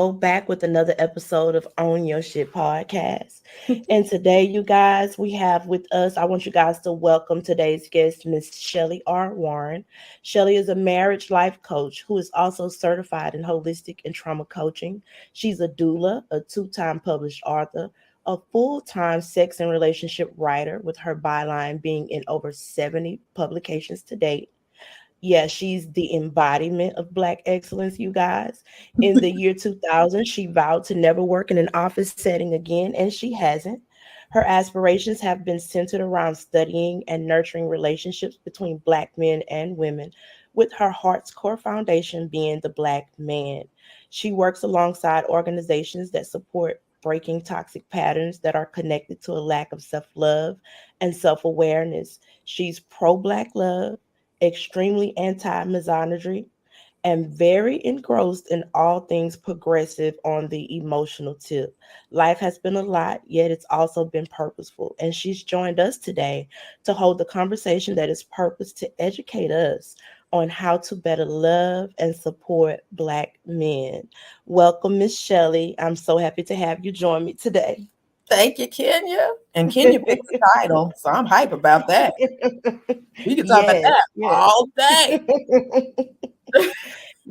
back with another episode of Own Your Shit podcast. And today, you guys, we have with us, I want you guys to welcome today's guest, Miss Shellie R. Warren. Shellie is a marriage life coach who is also certified in holistic and trauma coaching. She's a doula, a two-time published author, a full-time sex and relationship writer, with her byline being in over 70 publications to date. Yeah, she's the embodiment of Black excellence, you guys. In the year 2000, she vowed to never work in an office setting again, and she hasn't. Her aspirations have been centered around studying and nurturing relationships between Black men and women, with her heart's core foundation being the Black man. She works alongside organizations that support breaking toxic patterns that are connected to a lack of self love and self awareness. She's pro Black love, extremely anti-misandry, and very engrossed in all things progressive on the emotional tip. Life has been a lot, yet it's also been purposeful. And she's joined us today to hold the conversation that is purposed to educate us on how to better love and support Black men. Welcome, Miss Shellie. I'm so happy to have you join me today. Thank you, Kenya. And Kenya picked the title, so I'm hype about that. We can talk about Yes, that yes. all day.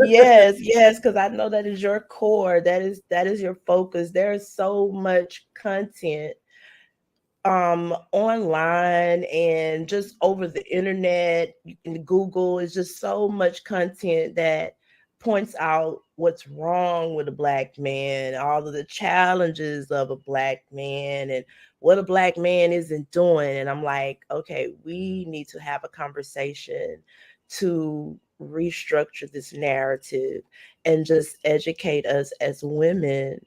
Yes, yes, because I know that is your core. That is your focus. There is so much content online and just over the internet. You can Google, is just so much content that points out what's wrong with a Black man, all of the challenges of a Black man, and what a Black man isn't doing. And I'm like, okay, we need to have a conversation to restructure this narrative and just educate us as women,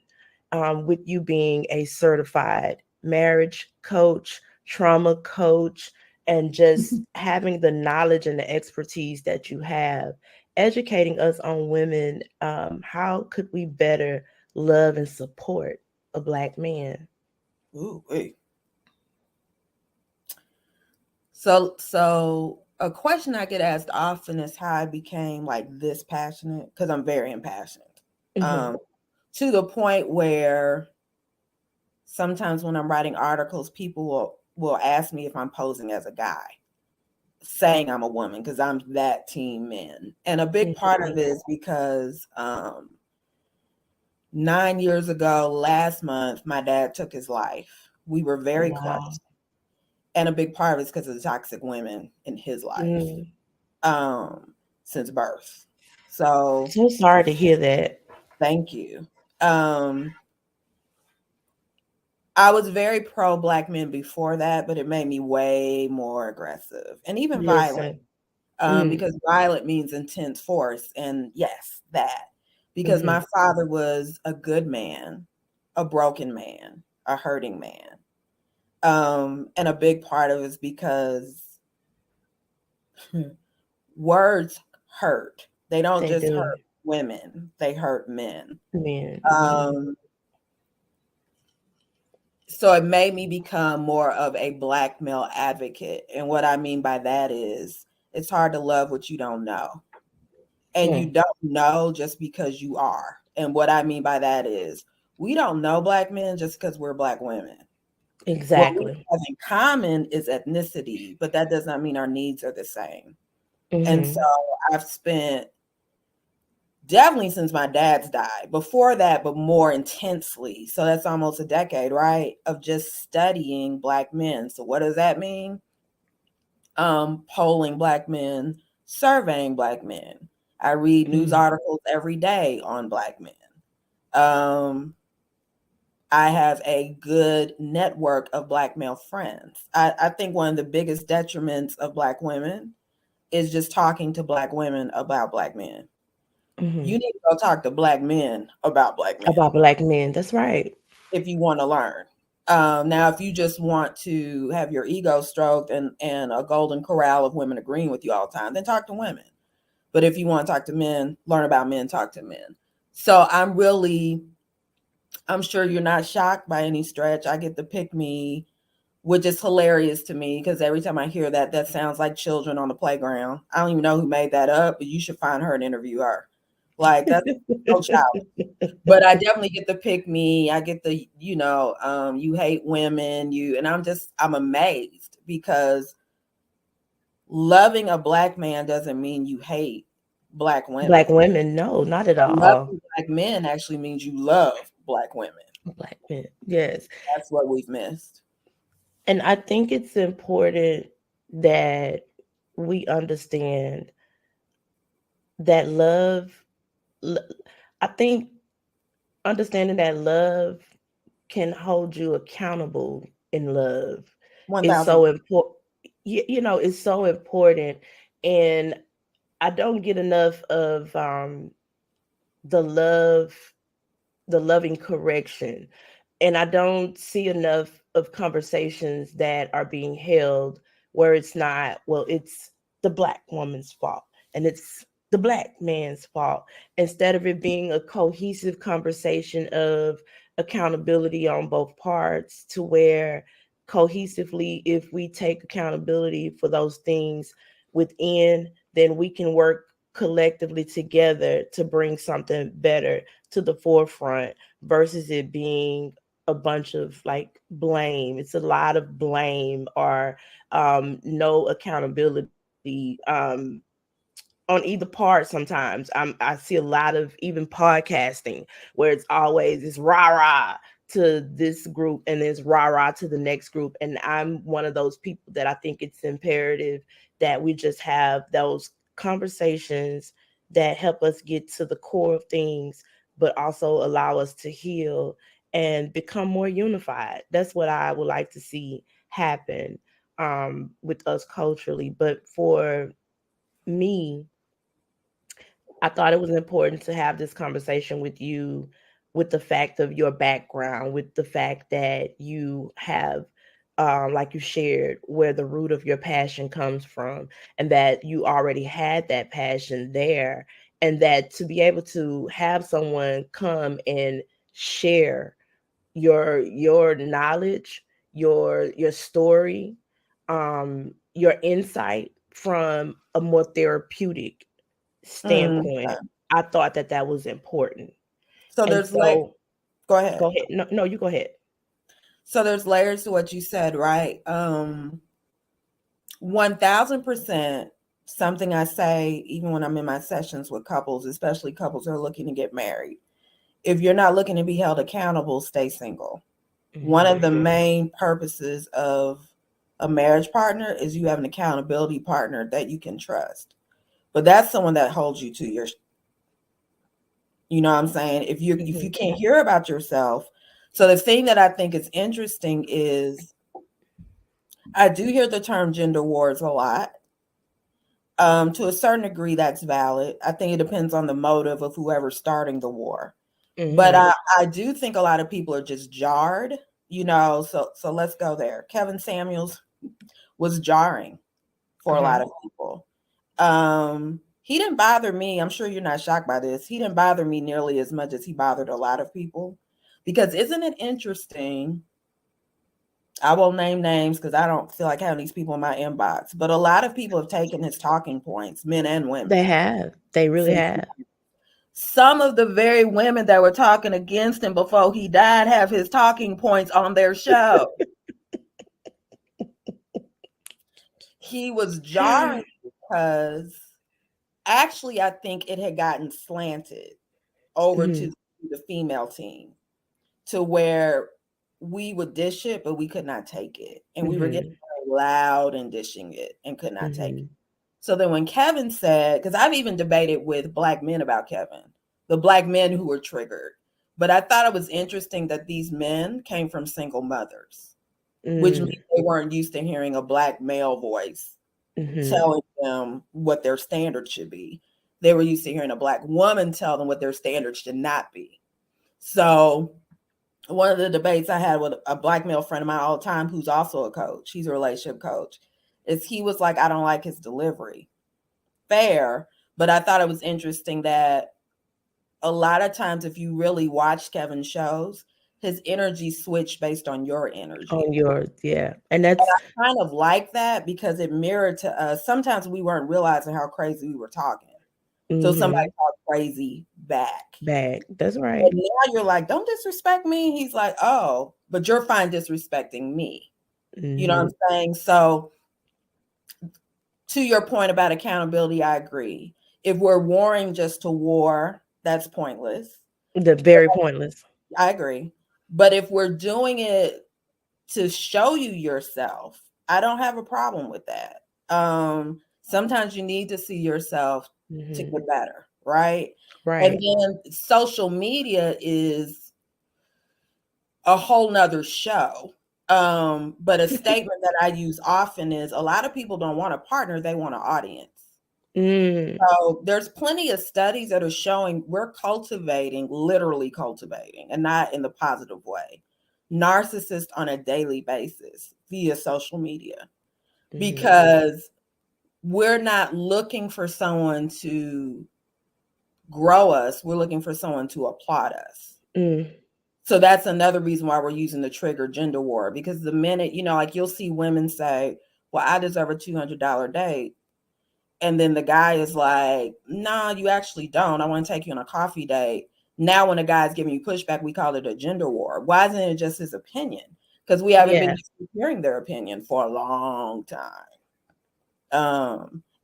with you being a certified marriage coach, trauma coach, and just having the knowledge and the expertise that you have, educating us on women. How could we better love and support a Black man? Ooh, wait. So a question I get asked often is how I became like this passionate, because I'm very impassioned. Mm-hmm. Um, to the point where sometimes when I'm writing articles, people will ask me if I'm posing as a guy, saying I'm a woman because I'm that team men. And a big part of Mm-hmm. it is because 9 years ago, last month, my dad took his life. We were very Wow. close. And a big part of it is because of the toxic women in his life Mm. um, since birth. So So sorry to hear that. thank you. Um, I was very pro Black men before that, but it made me way more aggressive and even violent, Listen. Mm. because violent means intense force. And yes, that. Because Mm-hmm. my father was a good man, a broken man, a hurting man. And a big part of it is because words hurt. They don't They just do. hurt women, they hurt men. Men. Mm-hmm. Um, so it made me become more of a Black male advocate. And what I mean by that is it's hard to love what you don't know. And you Mm. don't know just because you are. And what I mean by that is we don't know Black men just because we're Black women. What we Exactly. have in common is ethnicity, but that does not mean our needs are the same. And so Mm-hmm. I've spent definitely since my dad's died, before that, but more intensely. So that's almost a decade, right? Of just studying Black men. So what does that mean? Polling Black men, surveying Black men. I read news Mm. articles every day on Black men. Um, I have a good network of Black male friends. I think one of the biggest detriments of Black women is just talking to Black women about Black men. Mm-hmm. You need to go talk to Black men about Black men About Black men. That's right. if you want to learn. Now, if you just want to have your ego stroked and a golden corral of women agreeing with you all the time, then talk to women. But if you want to talk to men, learn about men, talk to men. So I'm sure you're not shocked by any stretch. I get the pick me, which is hilarious to me because every time I hear that, that sounds like children on the playground. I don't even know who made that up, but you should find her and interview her. Like that's no child. But I definitely get the pick me. I get the, you hate women, and I'm amazed because loving a Black man doesn't mean you hate Black women. Black women, no, not at all. Loving Black men actually means you love Black women. Black men, yes. That's what we've missed. And I think it's important that we understand that I think understanding that love can hold you accountable in love is 1,000. so important. It's so important. And I don't get enough of the love, the loving correction. And I don't see enough of conversations that are being held where it's not, well, it's the Black woman's fault and it's the Black man's fault, instead of it being a cohesive conversation of accountability on both parts, to where cohesively, if we take accountability for those things within, then we can work collectively together to bring something better to the forefront, versus it being a bunch of like blame. It's a lot of blame, or no accountability on either part. Sometimes I see a lot of even podcasting where it's always this rah rah to this group and this rah rah to the next group. And I'm one of those people that I think it's imperative that we just have those conversations that help us get to the core of things, but also allow us to heal and become more unified. That's what I would like to see happen with us culturally. But for me, I thought it was important to have this conversation with you, with the fact of your background, with the fact that you have, like you shared, where the root of your passion comes from, and that you already had that passion there, and that to be able to have someone come and share your knowledge, your story, your insight from a more therapeutic Mm. standpoint. I thought that that was important. So And there's like, so go ahead. go ahead. No, you go ahead. So there's layers to what you said, right? 1,000%. Something I say even when I'm in my sessions with couples, especially couples who are looking to get married. If you're not looking to be held accountable, stay single. One of the main purposes of a marriage partner is you have an accountability partner that you can trust. But that's someone that holds you to your, you know what I'm saying? If you can't hear about yourself. So the thing that I think is interesting is I do hear the term gender wars a lot. To a certain degree, that's valid. I think it depends on the motive of whoever's starting the war. But I do think a lot of people are just jarred, so let's go there. Kevin Samuels was jarring for a lot of people. He didn't bother me. I'm sure you're not shocked by this. He didn't bother me nearly as much as he bothered a lot of people. Because isn't it interesting? I won't name names because I don't feel like having these people in my inbox. But a lot of people have taken his talking points, men and women. They have. They really have. Some of the very women that were talking against him before he died have his talking points on their show. He was jarring because actually I think it had gotten slanted over to the female team, to where we would dish it, but we could not take it. And we were getting very loud and dishing it and could not take it. So then when Kevin said, because I've even debated with Black men about Kevin, the Black men who were triggered. But I thought it was interesting that these men came from single mothers, which means they weren't used to hearing a Black male voice telling them what their standards should be. They were used to hearing a Black woman tell them what their standards should not be. So one of the debates I had with a Black male friend of mine all the time, who's also a coach, he's a relationship coach, is he was like, I don't like his delivery. Fair, but I thought it was interesting that a lot of times if you really watch Kevin's shows, his energy switched based on your energy. On yours, yeah. And I kind of like that because it mirrored to us. Sometimes we weren't realizing how crazy we were talking. So somebody Mm-hmm. talked crazy back. Back. That's right. And now you're like, don't disrespect me. He's like, oh, but you're fine disrespecting me. You know what Mm-hmm. I'm saying? So to your point about accountability, I agree. If we're warring just to war, that's pointless. The very pointless. I agree. But if we're doing it to show you yourself, I don't have a problem with that. Sometimes you need to see yourself to Mm-hmm. get better, right? And Right. then social media is a whole nother show. But a statement that I use often is a lot of people don't want a partner, they want an audience. Mm. So there's plenty of studies that are showing we're cultivating, literally cultivating, and not in the positive way, narcissists on a daily basis via social media Mm-hmm. because we're not looking for someone to grow us. We're looking for someone to applaud us. Mm. So that's another reason why we're using the trigger gender war, because the minute, like you'll see women say, well, I deserve a $200 date. And then the guy is like, no, you actually don't. I want to take you on a coffee date. Now, when a guy's giving you pushback, we call it a gender war. Why isn't it just his opinion? Because we haven't been Yeah. hearing their opinion for a long time.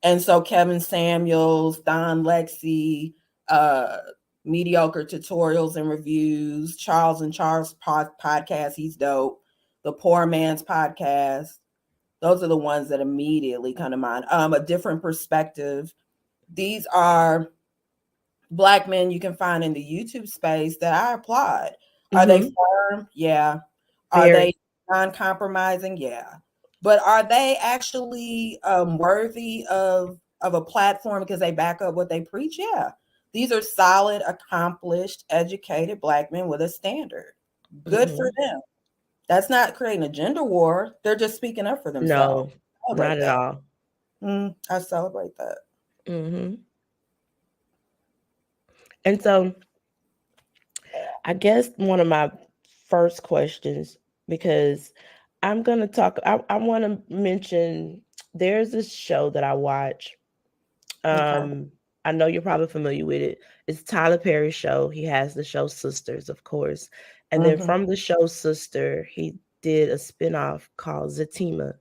And so Kevin Samuels, Don Lexi, uh, Mediocre Tutorials and Reviews, Charles and Charles podcast, he's dope. The Poor Man's podcast, those are the ones that immediately come to mind. A Different Perspective. These are Black men you can find in the YouTube space that I applaud. Are they Mm-hmm. firm? Yeah. Are Very. they non-compromising? Yeah. But are they actually worthy of a platform because they back up what they preach? Yeah. These are solid, accomplished, educated Black men with a standard. Good for Mm-hmm. them. That's not creating a gender war. They're just speaking up for themselves. No, not Celebrate at that. all. I celebrate that. Mm-hmm. And so I guess one of my first questions, because I'm gonna talk, I want to mention there's this show that I watch. Okay. Um, I know you're probably familiar with it. It's Tyler Perry's show. He has the show Sisters, of course. And then Mm-hmm. from the show Sister, he did a spinoff called Zatima,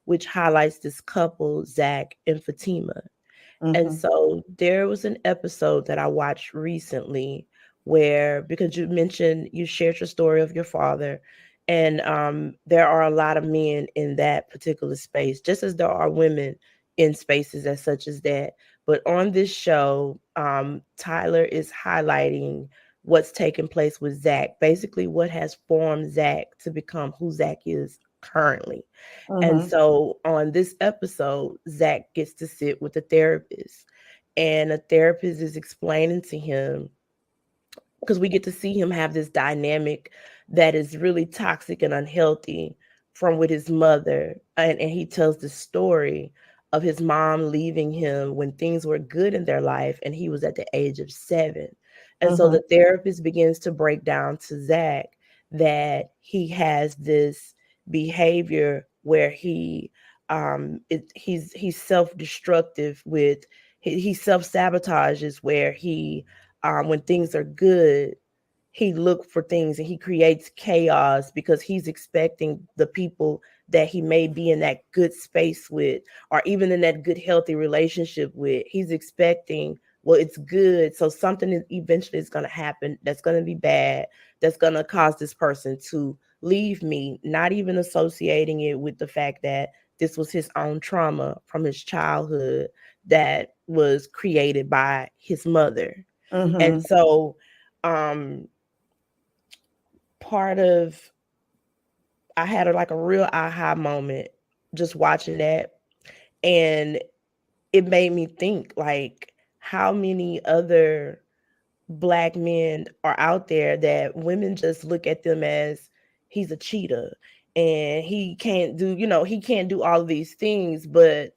which highlights this couple, Zach and Fatima. And Mm-hmm. so there was an episode that I watched recently where, because you mentioned you shared your story of your father, and there are a lot of men in that particular space, just as there are women in spaces as such as that. But on this show, Tyler is highlighting what's taking place with Zach, basically what has formed Zach to become who Zach is currently. And Mm-hmm. so on this episode, Zach gets to sit with a therapist, and a therapist is explaining to him, because we get to see him have this dynamic that is really toxic and unhealthy from with his mother. And he tells the story of his mom leaving him when things were good in their life and he was at the age of 7. And so Mm-hmm. the therapist begins to break down to Zach that he has this behavior where he's self-destructive with he self-sabotages, where he when things are good, he look for things and he creates chaos because he's expecting the people that he may be in that good space with, or even in that good healthy relationship with, he's expecting, well, it's good, so something is eventually is going to happen that's going to be bad, that's going to cause this person to leave me, not even associating it with the fact that this was his own trauma from his childhood that was created by his mother. And Mm-hmm. so um part of I had like a real aha moment just watching that, and it made me think, like, how many other Black men are out there that women just look at them as, he's a cheater and he can't do all of these things. But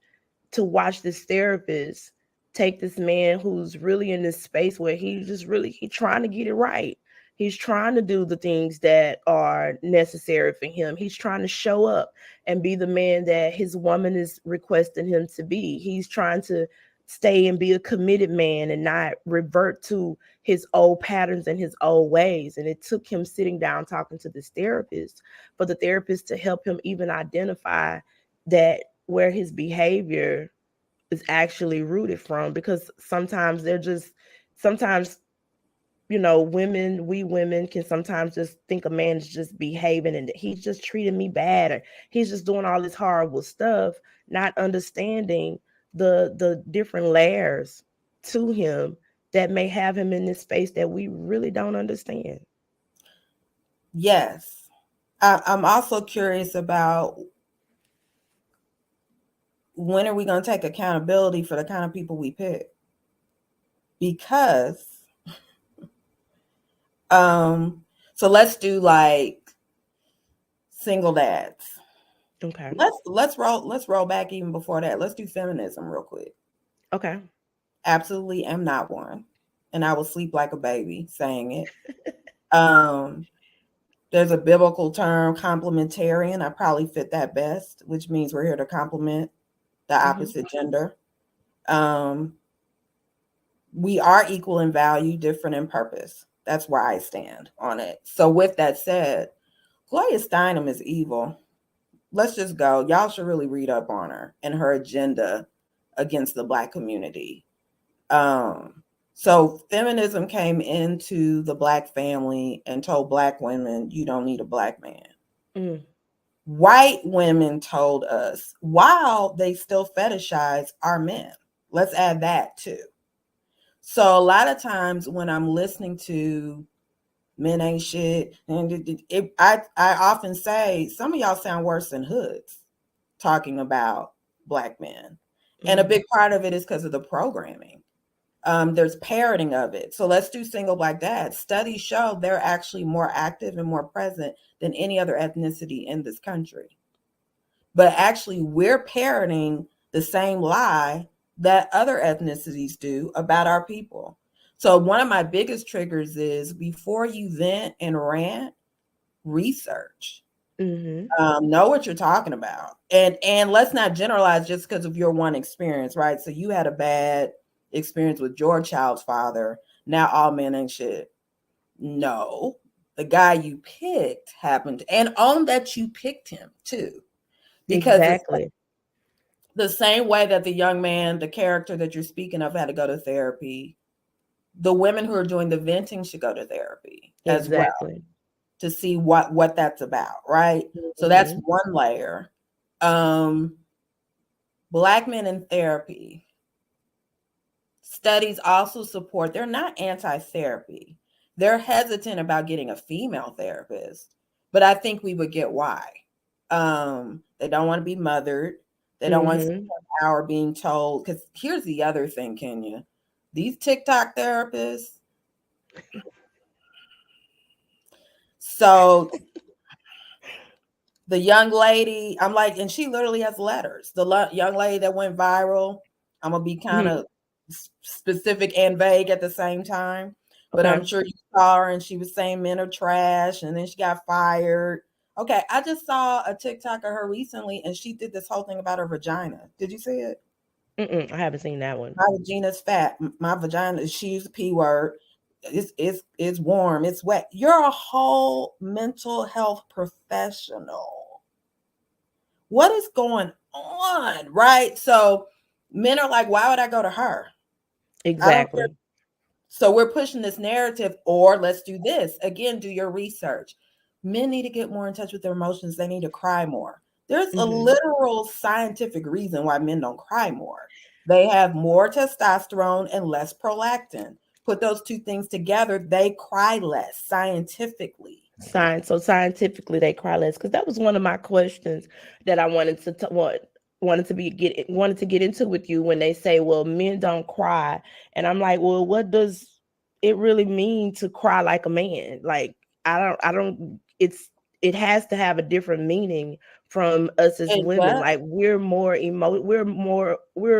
to watch this therapist take this man who's really in this space where he's trying to get it right. He's trying to do the things that are necessary for him. He's trying to show up and be the man that his woman is requesting him to be. He's trying to stay and be a committed man and not revert to his old patterns and his old ways. And it took him sitting down talking to this therapist for the therapist to help him even identify that where his behavior is actually rooted from. Because sometimes sometimes we women can sometimes just think a man is just behaving and he's just treating me bad, or he's just doing all this horrible stuff, not understanding the different layers to him that may have him in this space that we really don't understand. Yes. I'm also curious about, when are we going to take accountability for the kind of people we pick? Because so let's do like single dads. Okay. Let's roll back even before that. Let's do feminism real quick. Okay. Absolutely am not one. And I will sleep like a baby saying it. There's a biblical term, complementarian. I probably fit that best, which means we're here to complement the opposite gender. We are equal in value, different in purpose. That's where I stand on it. So with that said, Gloria Steinem is evil. Let's just go. Y'all should really read up on her and her agenda against the Black community. So feminism came into the Black family and told Black women, you don't need a Black man. White women told us, while they still fetishize our men. Let's add that too. So a lot of times when I'm listening to men ain't shit, and I often say, some of y'all sound worse than hoods talking about Black men. And a big part of it is because of the programming. There's parroting of it. So let's do single Black dads. Studies show they're actually more active and more present than any other ethnicity in this country. But actually, we're parroting the same lie that other ethnicities do about our people. So one of my biggest triggers is, before you vent and rant, research. Know what you're talking about. And let's not generalize just because of your one experience, right? So you had a bad experience with your child's father. Now all men ain't shit. No, the guy you picked happened, and own that you picked him too. Because Exactly. the same way that the young man, the character that you're speaking of, had to go to therapy, the women who are doing the venting should go to therapy as well to see what that's about, right? So that's one layer. Black men in therapy. Studies also support, they're not anti-therapy. They're hesitant about getting a female therapist, but I think we would get why. They don't want to be mothered. They don't want to spend an hour being told. Because here's the other thing, Kenya. These TikTok therapists. So the young lady, I'm like, and she literally has letters. The young lady that went viral, I'm going to be kind of specific and vague at the same time. But I'm sure you saw her and she was saying men are trash, and then she got fired. Okay, I just saw a TikTok of her recently, and she did this whole thing about her vagina. Did you see it? I haven't seen that one. My vagina's fat. My vagina, she used the P word. It's warm. It's wet. You're a whole mental health professional. What is going on, right? So men are like, why would I go to her? Exactly. So we're pushing this narrative, or let's do this. Again, do your research. Men need to get more in touch with their emotions. They need to cry more. There's a literal scientific reason why men don't cry more. They have more testosterone and less prolactin. Put those two things together, they cry less scientifically. So scientifically, they cry less. Because that was one of my questions that I wanted to get into with you, when they say, well, men don't cry. And I'm like, well, what does it really mean to cry like a man? Like, it has to have a different meaning from us as women. Like, we're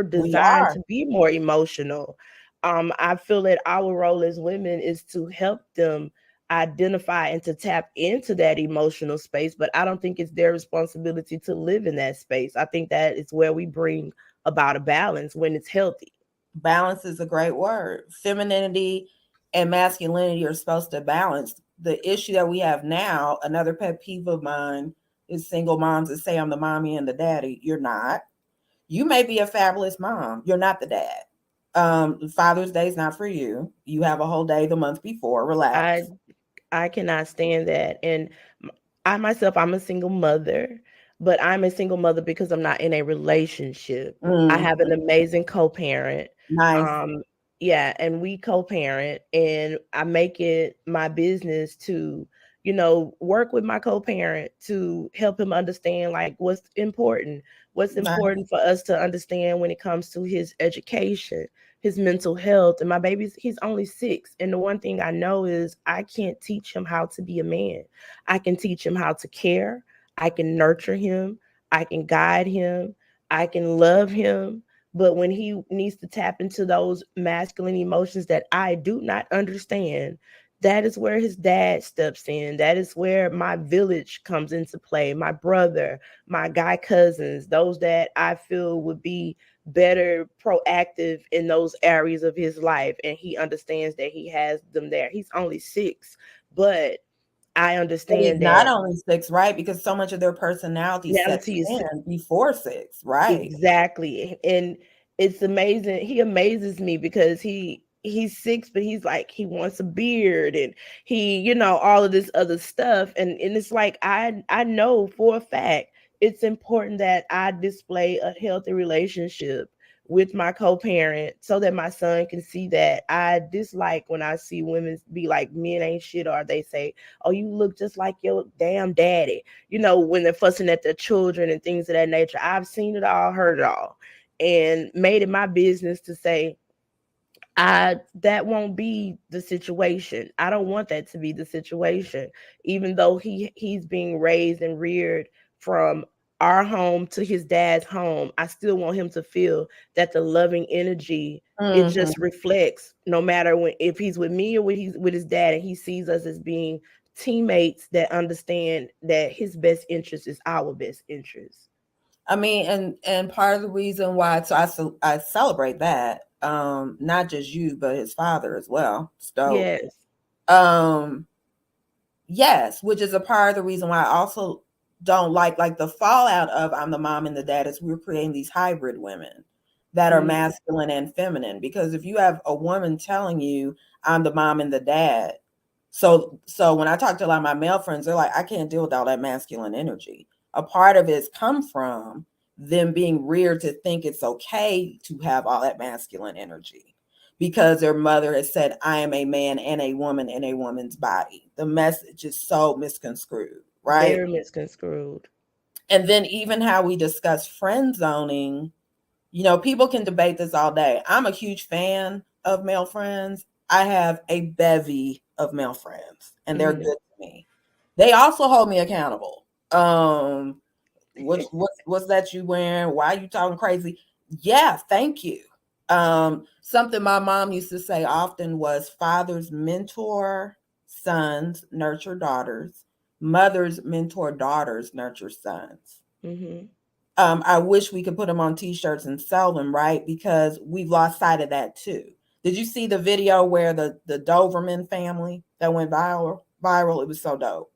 designed to be more emotional. I feel that our role as women is to help them identify and to tap into that emotional space, but I don't think it's their responsibility to live in that space. I think that is where we bring about a balance when it's healthy. Balance is a great word. Femininity and masculinity are supposed to balance. The issue that we have now, another pet peeve of mine, is single moms that say I'm the mommy and the daddy. You're not. You may be a fabulous mom. You're not the dad. Father's Day is not for you. You have a whole day the month before. I Relax. I cannot stand that. And I myself, I'm a single mother, but I'm a single mother because I'm not in a relationship. I have an Mhm. amazing co-parent. Nice. Um, yeah, and we co-parent, and I make it my business to, work with my co-parent to help him understand like what's Nice. important for us to understand when it comes to his education, his mental health. And my he's only 6, and the one thing I know is I can't teach him how to be a man. I can teach him how to care. I can nurture him. I can guide him. I can love him. But when he needs to tap into those masculine emotions that I do not understand, that is where his dad steps in. That is where my village comes into play. My brother, my guy cousins, those that I feel would be better proactive in those areas of his life. And he understands that he has them there. He's only 6, but I But he's understand not that only 6, right? Because so much of their personality sets reality is in before 6, right? exactly. And it's amazing. He amazes me because he's 6, but he's like he wants a beard, and he, all of this other stuff. And it's like I know for a fact it's important that I display a healthy relationship with my co-parent so that my son can see that. I dislike when I see women be like men ain't shit, or they say, "Oh, you look just like your damn daddy," when they're fussing at their children and things of that nature. I've seen it all, heard it all, and made it my business to say, that won't be the situation. I don't want that to be the situation. Even though he's being raised and reared from our home to his dad's home, I still want him to feel that the loving energy, it Mhm. just reflects, no matter when, if he's with me or when he's with his dad, and he sees us as being teammates that understand that his best interest is our best interest. I mean, and part of the reason why, so I celebrate that, not just you, but his father as well. So, Yes. um, yes, which is a part of the reason why I also don't like the fallout of I'm the mom and the dad is we're creating these hybrid women that are Mm, masculine and feminine. Because if you have a woman telling you I'm the mom and the dad, so when I talk to a lot of my male friends, they're like, I can't deal with all that masculine energy. A part of it's come from them being reared to think it's okay to have all that masculine energy because their mother has said, I am a man and a woman in a woman's body. The message is so misconstrued, right? very misconstrued. And then even how we discuss friend zoning, people can debate this all day. I'm a huge fan of male friends. I have a bevy of male friends, and they're good Mhm. to me. They also hold me accountable. What's that you wearing? Why are you talking crazy? Yeah, thank you. Something my mom used to say often was fathers mentor sons, nurture daughters. Mothers mentor daughters, nurture sons. Mhm. I wish we could put them on t-shirts and sell them, right? Because we've lost sight of that too. Did you see the video where the Doberman family that went viral? It was so dope.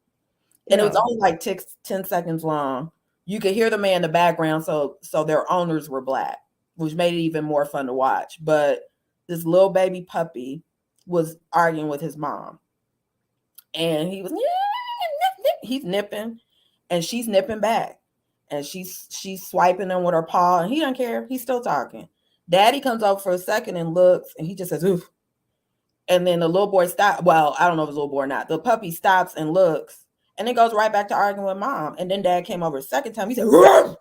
And it was No. only like 10 seconds long. You could hear the man in the background, so their owners were black, which made it even more fun to watch. But this little baby puppy was arguing with his mom, and he's nipping, and she's nipping back, and she's swiping him with her paw, and he doesn't care. He's still talking. Daddy comes over for a second and looks, and he just says, "Oof." And then the little boy stops. Well, I don't know if it's a little boy or not. The puppy stops and looks, and then goes right back to arguing with mom. And then dad came over a second time. He said, "Roof."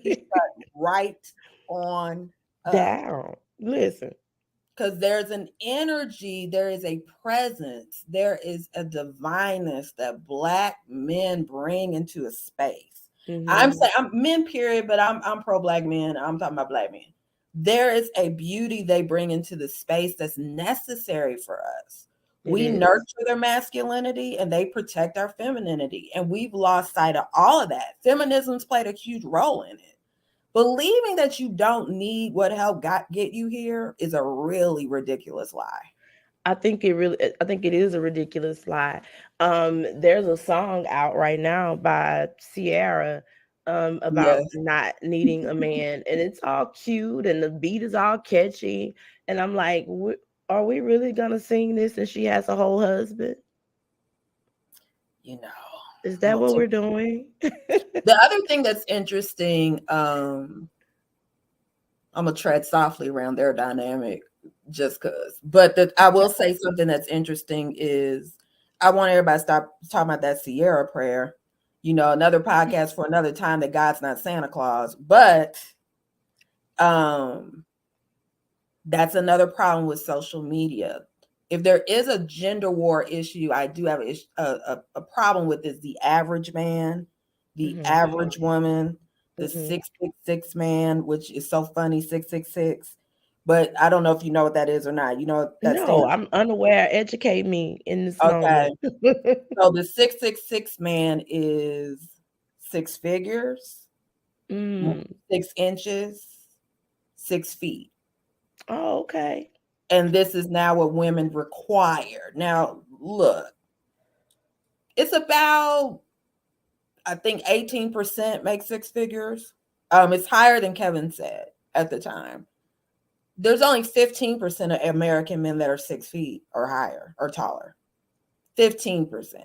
He shut right on up. Down. Listen. Because there's an energy, there is a presence, there is a divineness that black men bring into a space. I'm Mhm. saying I'm men, period, but I'm pro black men. I'm talking about black men. There is a beauty they bring into the space that's necessary for us. It We is. nurture their masculinity and they protect our femininity. And we've lost sight of all of that. Feminism's played a huge role in it. believing that you don't need what help get you here is a really ridiculous lie. I think it is a ridiculous lie. There's a song out right now by Sierra about Yes. not needing a man, and it's all cute and the beat is all catchy. And I'm like, are we really gonna sing this and she has a whole husband? You know, Is I'm that gonna what we're doing? the other thing that's interesting, I'm gonna tread softly around their dynamic just because. But I will say something that's interesting is I want everybody to stop talking about that Sierra prayer. You know, another podcast for another time, that God's not Santa Claus. But that's another problem with social media. If there is a gender war issue, I do have a problem with is the average man, the Mm-hmm. average woman, the Mm-hmm. 666 man, which is so funny, 666. But I don't know if you know what that is or not. You know what that No, stands I'm unaware. Educate me in this for? Okay. moment. So the 666 man is 6 figures, Mm. 6 inches, 6 feet. Oh, okay. And this is now what women require. Now, look, it's about, I think 18% make 6 figures. It's higher than Kevin said at the time. There's only 15% of American men that are 6 feet or higher or taller. 15%.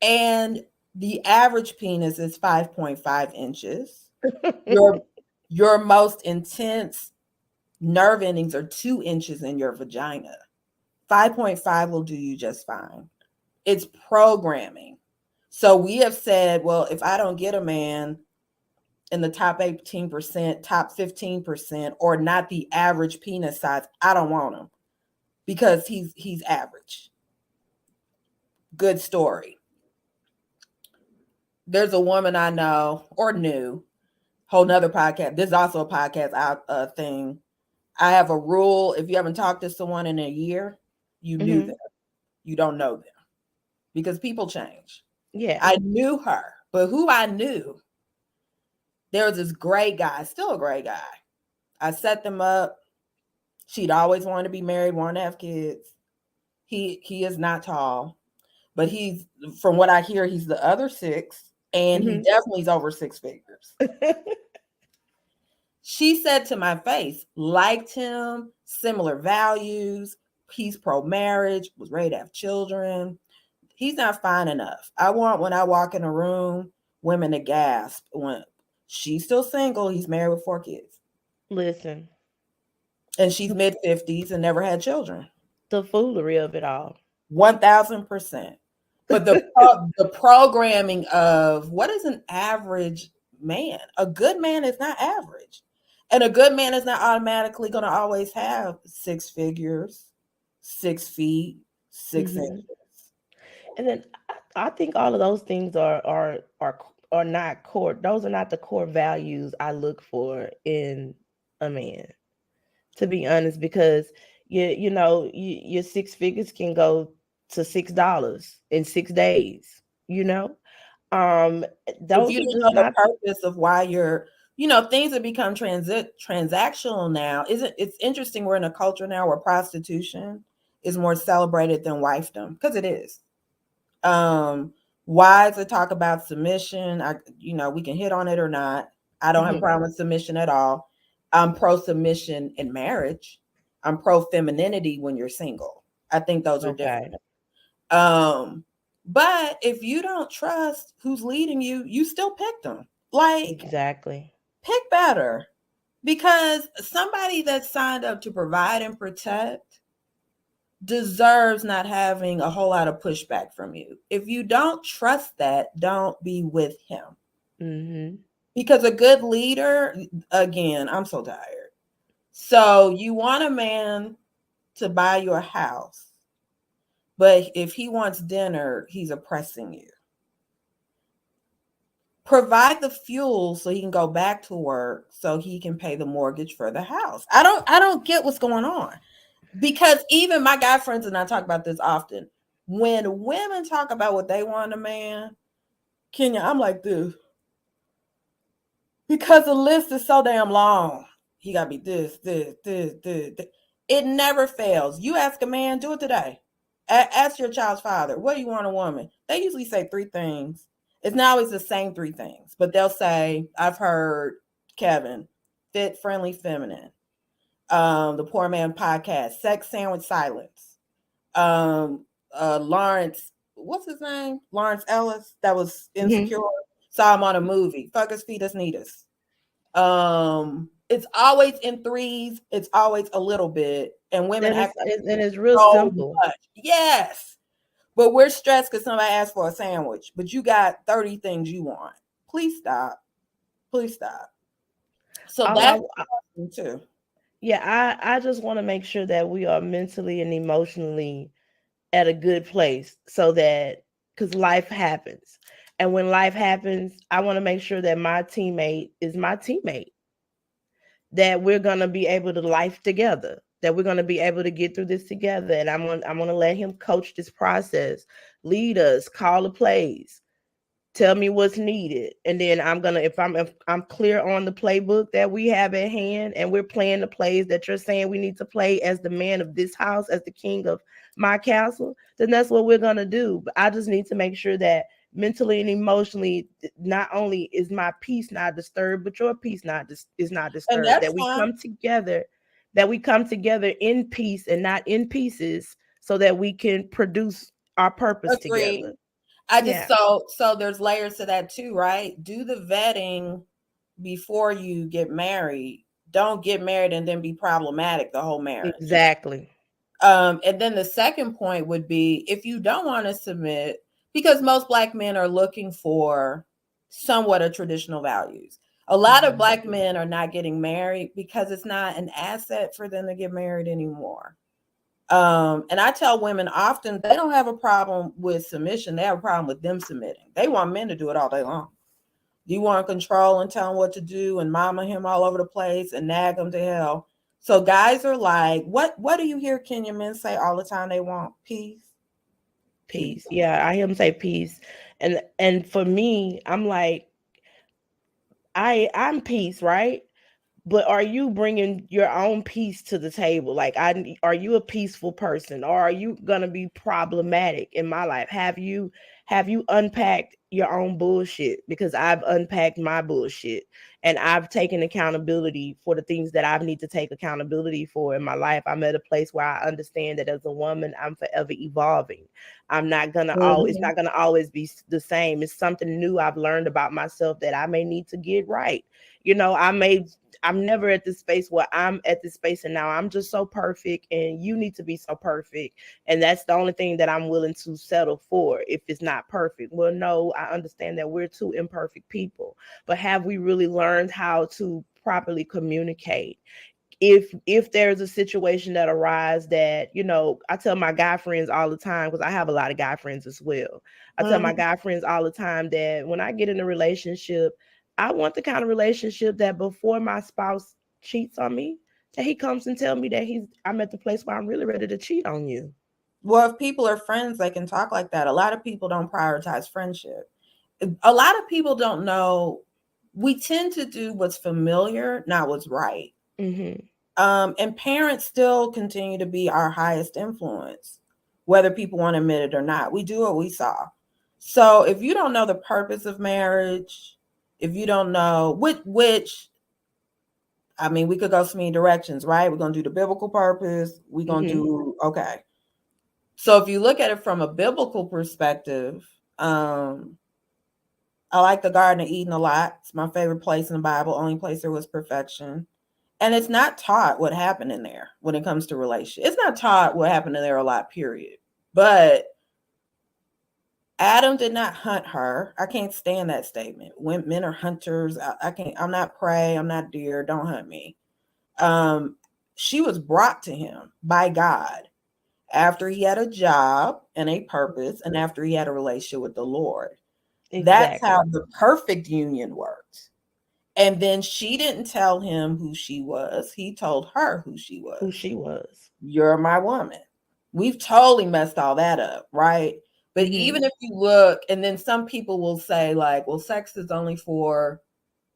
And the average penis is 5.5 inches. Your most intense nerve endings are 2 inches in your vagina. 5.5 will do you just fine. It's programming. So we have said, well, if I don't get a man in the top 18%, top 15%, or not the average penis size, I don't want him because he's average. Good story. There's a woman I know or knew, whole nother podcast. This is also a podcast out thing. I have a rule. If you haven't talked to someone in a year, you knew them. You don't know them because people change. Yeah. I knew her, but who I knew, there was this great guy, still a great guy. I set them up. She'd always wanted to be married, wanted to have kids. He is not tall, but he's, from what I hear, he's the other 6, and he definitely is over 6 figures. She said to my face, liked him, similar values. He's pro-marriage, was ready to have children. He's not fine enough. I want, when I walk in a room, women to gasp when she's still single. He's married with 4 kids. Listen, And she's mid-50s and never had children. the foolery of it all. 1000%. But the programming of what is an average man? A good man is not average. And a good man is not automatically going to always have 6 figures, 6 feet, 6 inches. And then I think all of those things are not core. Those are not the core values I look for in a man, to be honest, because your 6 figures can go to $6 in 6 days. You know, If those you are don't just know the not. purpose of why you're, things have become transactional now. It's interesting, we're in a culture now where prostitution is more celebrated than wifedom, because it is. Why to talk about submission? We can hit on it or not. I don't have a problem with submission at all. I'm pro submission in marriage. I'm pro femininity when you're single. I think those are different. But if you don't trust who's leading you, you still pick them. Like, Exactly. pick better, because somebody that's signed up to provide and protect deserves not having a whole lot of pushback from you. If you don't trust that, don't be with him. Because a good leader, again, I'm so tired. So you want a man to buy you a house, but if he wants dinner, he's oppressing you. Provide the fuel so he can go back to work, so he can pay the mortgage for the house. I don't get what's going on. Because even my guy friends and I talk about this often. When women talk about what they want in a man, Kenya, I'm like, dude, because the list is so damn long. He got to be this. It never fails. You ask a man, do it today. Ask your child's father, what do you want a woman? They usually say 3 things. It's not always the same 3 things, but they'll say, I've heard Kevin, fit, friendly, feminine. The Poor Man Podcast, sex, sandwich, silence. Lawrence, what's his name? Lawrence Ellis, that was Insecure. Saw him on a movie. Fuck us, feed us, need us. It's always in 3s. It's always a little bit, and women act like and it's real so simple. much. Yes, but we're stressed because somebody asked for a sandwich, but you got 30 things you want. Please stop. Please stop. So that's too. Yeah, I just want to make sure that we are mentally and emotionally at a good place, so that, because life happens, and when life happens, I want to make sure that my teammate is my teammate, that we're going to be able to life together, that we're going to be able to get through this together, and I'm going to let him coach this process, lead us, call the plays, tell me what's needed, and then if I'm clear on the playbook that we have at hand, and we're playing the plays that you're saying we need to play as the man of this house, as the king of my castle, then that's what we're going to do. But I just need to make sure that mentally and emotionally, not only is my peace not disturbed, but your peace is not disturbed, that we come together, in peace and not in pieces, so that we can produce our purpose together. I just so there's layers to that too, right? Do the vetting before you get married. Don't get married and then be problematic the whole marriage. Exactly. And then the second point would be, if you don't want to submit, because most Black men are looking for somewhat of traditional values. A lot of Black men are not getting married because it's not an asset for them to get married anymore. And I tell women often, they don't have a problem with submission. They have a problem with them submitting. They want men to do it all day long. Do you want to control and tell him what to do and mama him all over the place and nag him to hell? So guys are like, what do you hear Kenyan men say all the time? They want peace. Peace. Yeah, I hear him say peace. And for me, I'm like, I'm peace, right? But are you bringing your own peace to the table? Like, are you a peaceful person, or are you gonna be problematic in my life? Have you unpacked your own bullshit? Because I've unpacked my bullshit, and I've taken accountability for the things that I need to take accountability for in my life. I'm at a place where I understand that as a woman, I'm forever evolving. I'm not gonna it's not gonna always be the same. It's something new I've learned about myself that I may need to get right. I'm never at this space where I'm at this space and now I'm just so perfect and you need to be so perfect. And that's the only thing that I'm willing to settle for if it's not perfect. Well, no, I understand that we're two imperfect people, but have we really learned how to properly communicate? If there's a situation that arises that, I tell my guy friends all the time, because I have a lot of guy friends as well. I tell my guy friends all the time that when I get in a relationship, I want the kind of relationship that before my spouse cheats on me, that he comes and tell me that I'm at the place where I'm really ready to cheat on you. Well, if people are friends, they can talk like that. A lot of people don't prioritize friendship. A lot of people don't know. We tend to do what's familiar, not what's right. And parents still continue to be our highest influence, whether people want to admit it or not. We do what we saw. So if you don't know the purpose of marriage, if you don't know which I mean, we could go so many directions, right? We're going to do the biblical purpose. We're going to do, okay. So if you look at it from a biblical perspective, I like the Garden of Eden a lot. It's my favorite place in the Bible. Only place there was perfection. And it's not taught what happened in there when it comes to relationships. It's not taught what happened in there a lot, period. But Adam did not hunt her. I can't stand that statement. When men are hunters, I can't. I'm not prey. I'm not deer. Don't hunt me. She was brought to him by God after he had a job and a purpose, and after he had a relationship with the Lord. Exactly. That's how the perfect union worked. And then she didn't tell him who she was. He told her who she was. You're my woman. We've totally messed all that up, right? But even if you look, and then some people will say like, well, sex is only for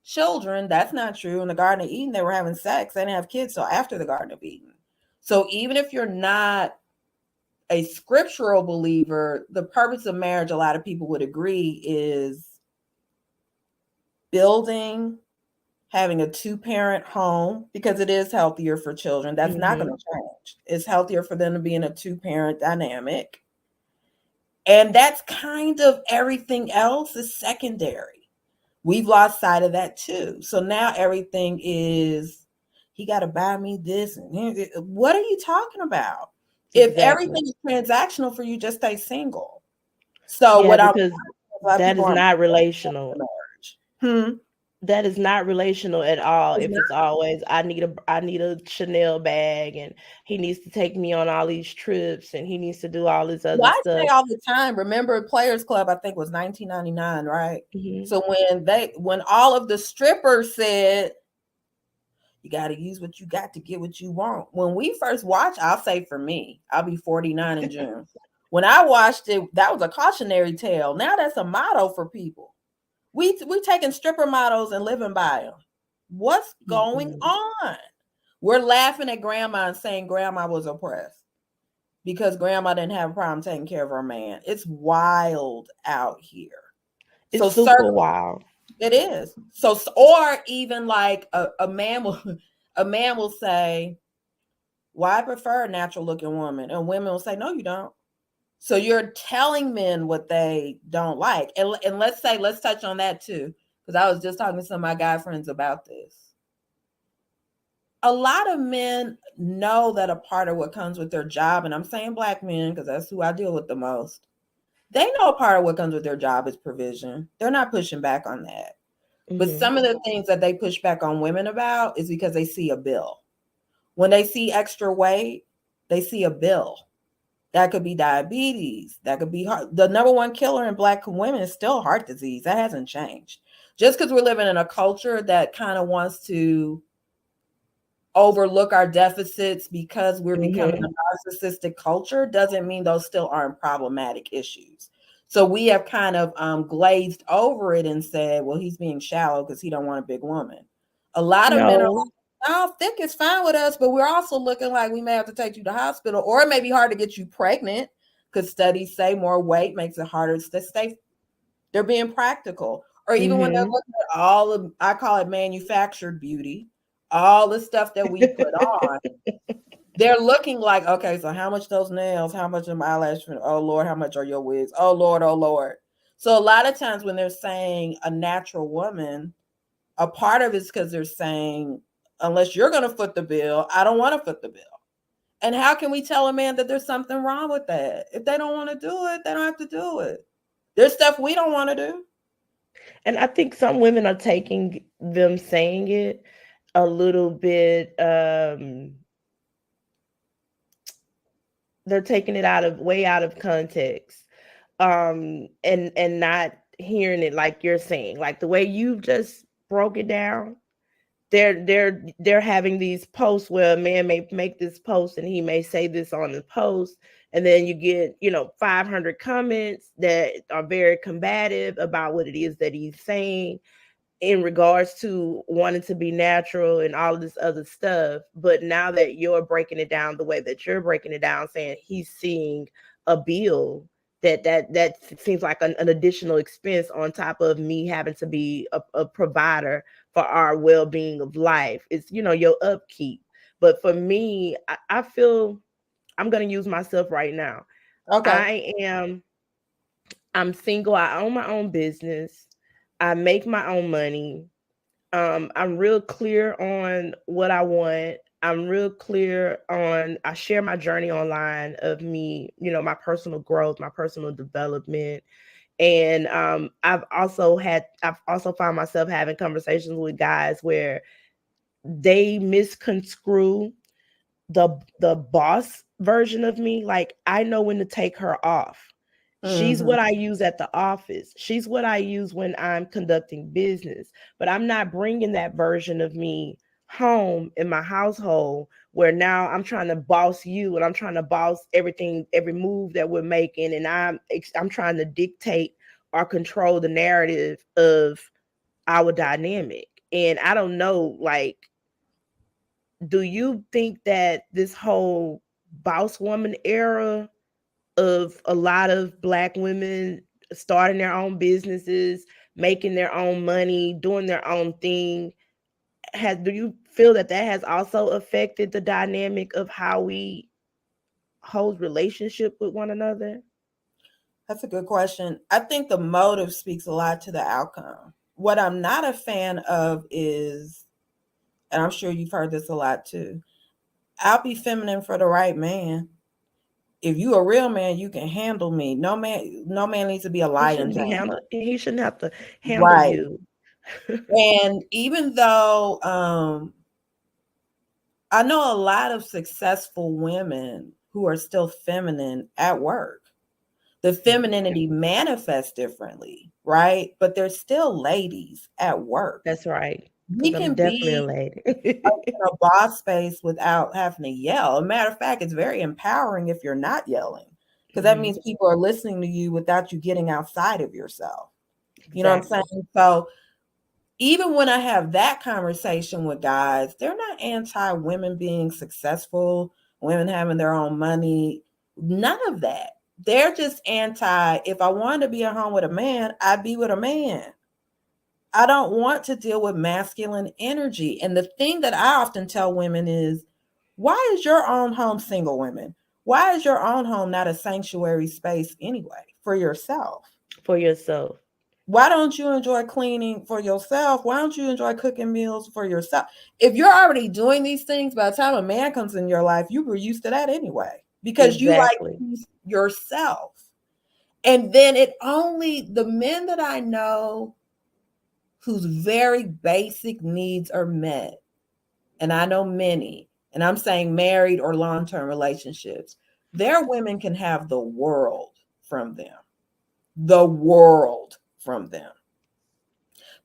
children. That's not true. In the Garden of Eden, they were having sex. They didn't have kids till after the Garden of Eden. So even if you're not a scriptural believer, the purpose of marriage, a lot of people would agree, is building, having a two-parent home, because it is healthier for children. That's not going to change. It's healthier for them to be in a two-parent dynamic. And that's kind of everything else is secondary. We've lost sight of that too. So now everything is, he got to buy me this. And what are you talking about? Exactly. If everything is transactional for you, just stay single. So yeah, what because that is not relational. That is not relational at all. If it's always, I need a Chanel bag, and he needs to take me on all these trips, and he needs to do all this other stuff. I say all the time, remember Players Club, I think was 1999, right? So when all of the strippers said, you got to use what you got to get what you want. When we first watched, I'll say for me, I'll be 49 in June. When I watched it, that was a cautionary tale. Now that's a motto for people. We taking stripper models and living by them. What's going on? We're laughing at grandma and saying grandma was oppressed because grandma didn't have a problem taking care of her man. It's wild out here. It's super wild. It is. So, or even like a man will say, well, I prefer a natural looking woman. And women will say, no, you don't. So you're telling men what they don't like. And let's touch on that too, because I was just talking to some of my guy friends about this. A lot of men know that a part of what comes with their job, and I'm saying Black men because that's who I deal with the most, they know a part of what comes with their job is provision. They're not pushing back on that. But some of the things that they push back on women about is because they see a bill. When they see extra weight, they see a bill. That could be diabetes. That could be heart. The number one killer in Black women is still heart disease. That hasn't changed. Just because we're living in a culture that kind of wants to overlook our deficits because we're becoming a narcissistic culture doesn't mean those still aren't problematic issues. So we have kind of glazed over it and said, well, he's being shallow because he don't want a big woman. A lot of men are like, no, thick is fine with us, but we're also looking like we may have to take you to the hospital, or it may be hard to get you pregnant because studies say more weight makes it harder to stay. They're being practical. Or even when they're looking at all of, I call it manufactured beauty, all the stuff that we put on, they're looking like, okay, so how much those nails, how much of my eyelashes, oh Lord, how much are your wigs? Oh Lord, oh Lord. So a lot of times when they're saying a natural woman, a part of it's because they're saying, unless you're going to foot the bill, I don't want to foot the bill. And how can we tell a man that there's something wrong with that? If they don't want to do it, they don't have to do it. There's stuff we don't want to do. And I think some women are taking them saying it a little bit, they're taking it way out of context, and not hearing it like you're saying, like the way you've just broke it down. They're having these posts where a man may make this post and he may say this on the post, and then you get 500 comments that are very combative about what it is that he's saying in regards to wanting to be natural and all of this other stuff. But now that you're breaking it down the way that you're breaking it down, saying he's seeing a bill that seems like an additional expense on top of me having to be a provider for our well-being of life. It's your upkeep. But for me, I feel, I'm going to use myself right now. Okay. I'm single. I own my own business. I make my own money. I'm real clear on what I want. I'm real clear on, I share my journey online of me, my personal growth, my personal development. And I've also found myself having conversations with guys where they misconstrue the boss version of me. Like, I know when to take her off. She's what I use at the office. She's what I use when I'm conducting business. But I'm not bringing that version of me home in my household, where now I'm trying to boss you and I'm trying to boss everything, every move that we're making. And I'm trying to dictate or control the narrative of our dynamic. And I don't know, like, do you think that this whole boss woman era of a lot of Black women starting their own businesses, making their own money, doing their own thing, do you feel that that has also affected the dynamic of how we hold relationship with one another? That's a good question. I think the motive speaks a lot to the outcome. What I'm not a fan of is, and I'm sure you've heard this a lot too, I'll be feminine for the right man. If you a real man, you can handle me. No man needs to be a He lion shouldn't be tamer. handled. He shouldn't have to handle Right. you. And even though I know a lot of successful women who are still feminine at work. The femininity manifests differently, right? But they're still ladies at work. That's right. We Because I'm can definitely a be lady. in a boss space without having to yell. A matter of fact, it's very empowering if you're not yelling, because that Mhm. means people are listening to you without you getting outside of yourself. You know what I'm Exactly. saying? So even when I have that conversation with guys, they're not anti women being successful, women having their own money, none of that. They're just anti, if I wanted to be at home with a man, I'd be with a man. I don't want to deal with masculine energy. And the thing that I often tell women is, why is your own home, single women? Why is your own home not a sanctuary space anyway for yourself? For yourself. Why don't you enjoy cleaning for yourself? Why don't you enjoy cooking meals for yourself? If you're already doing these things, by the time a man comes in your life, you were used to that anyway because you like Exactly. yourself. And then it only, the men that I know whose very basic needs are met, and I know many, and I'm saying married or long term relationships, their women can have the world from them, the world from them,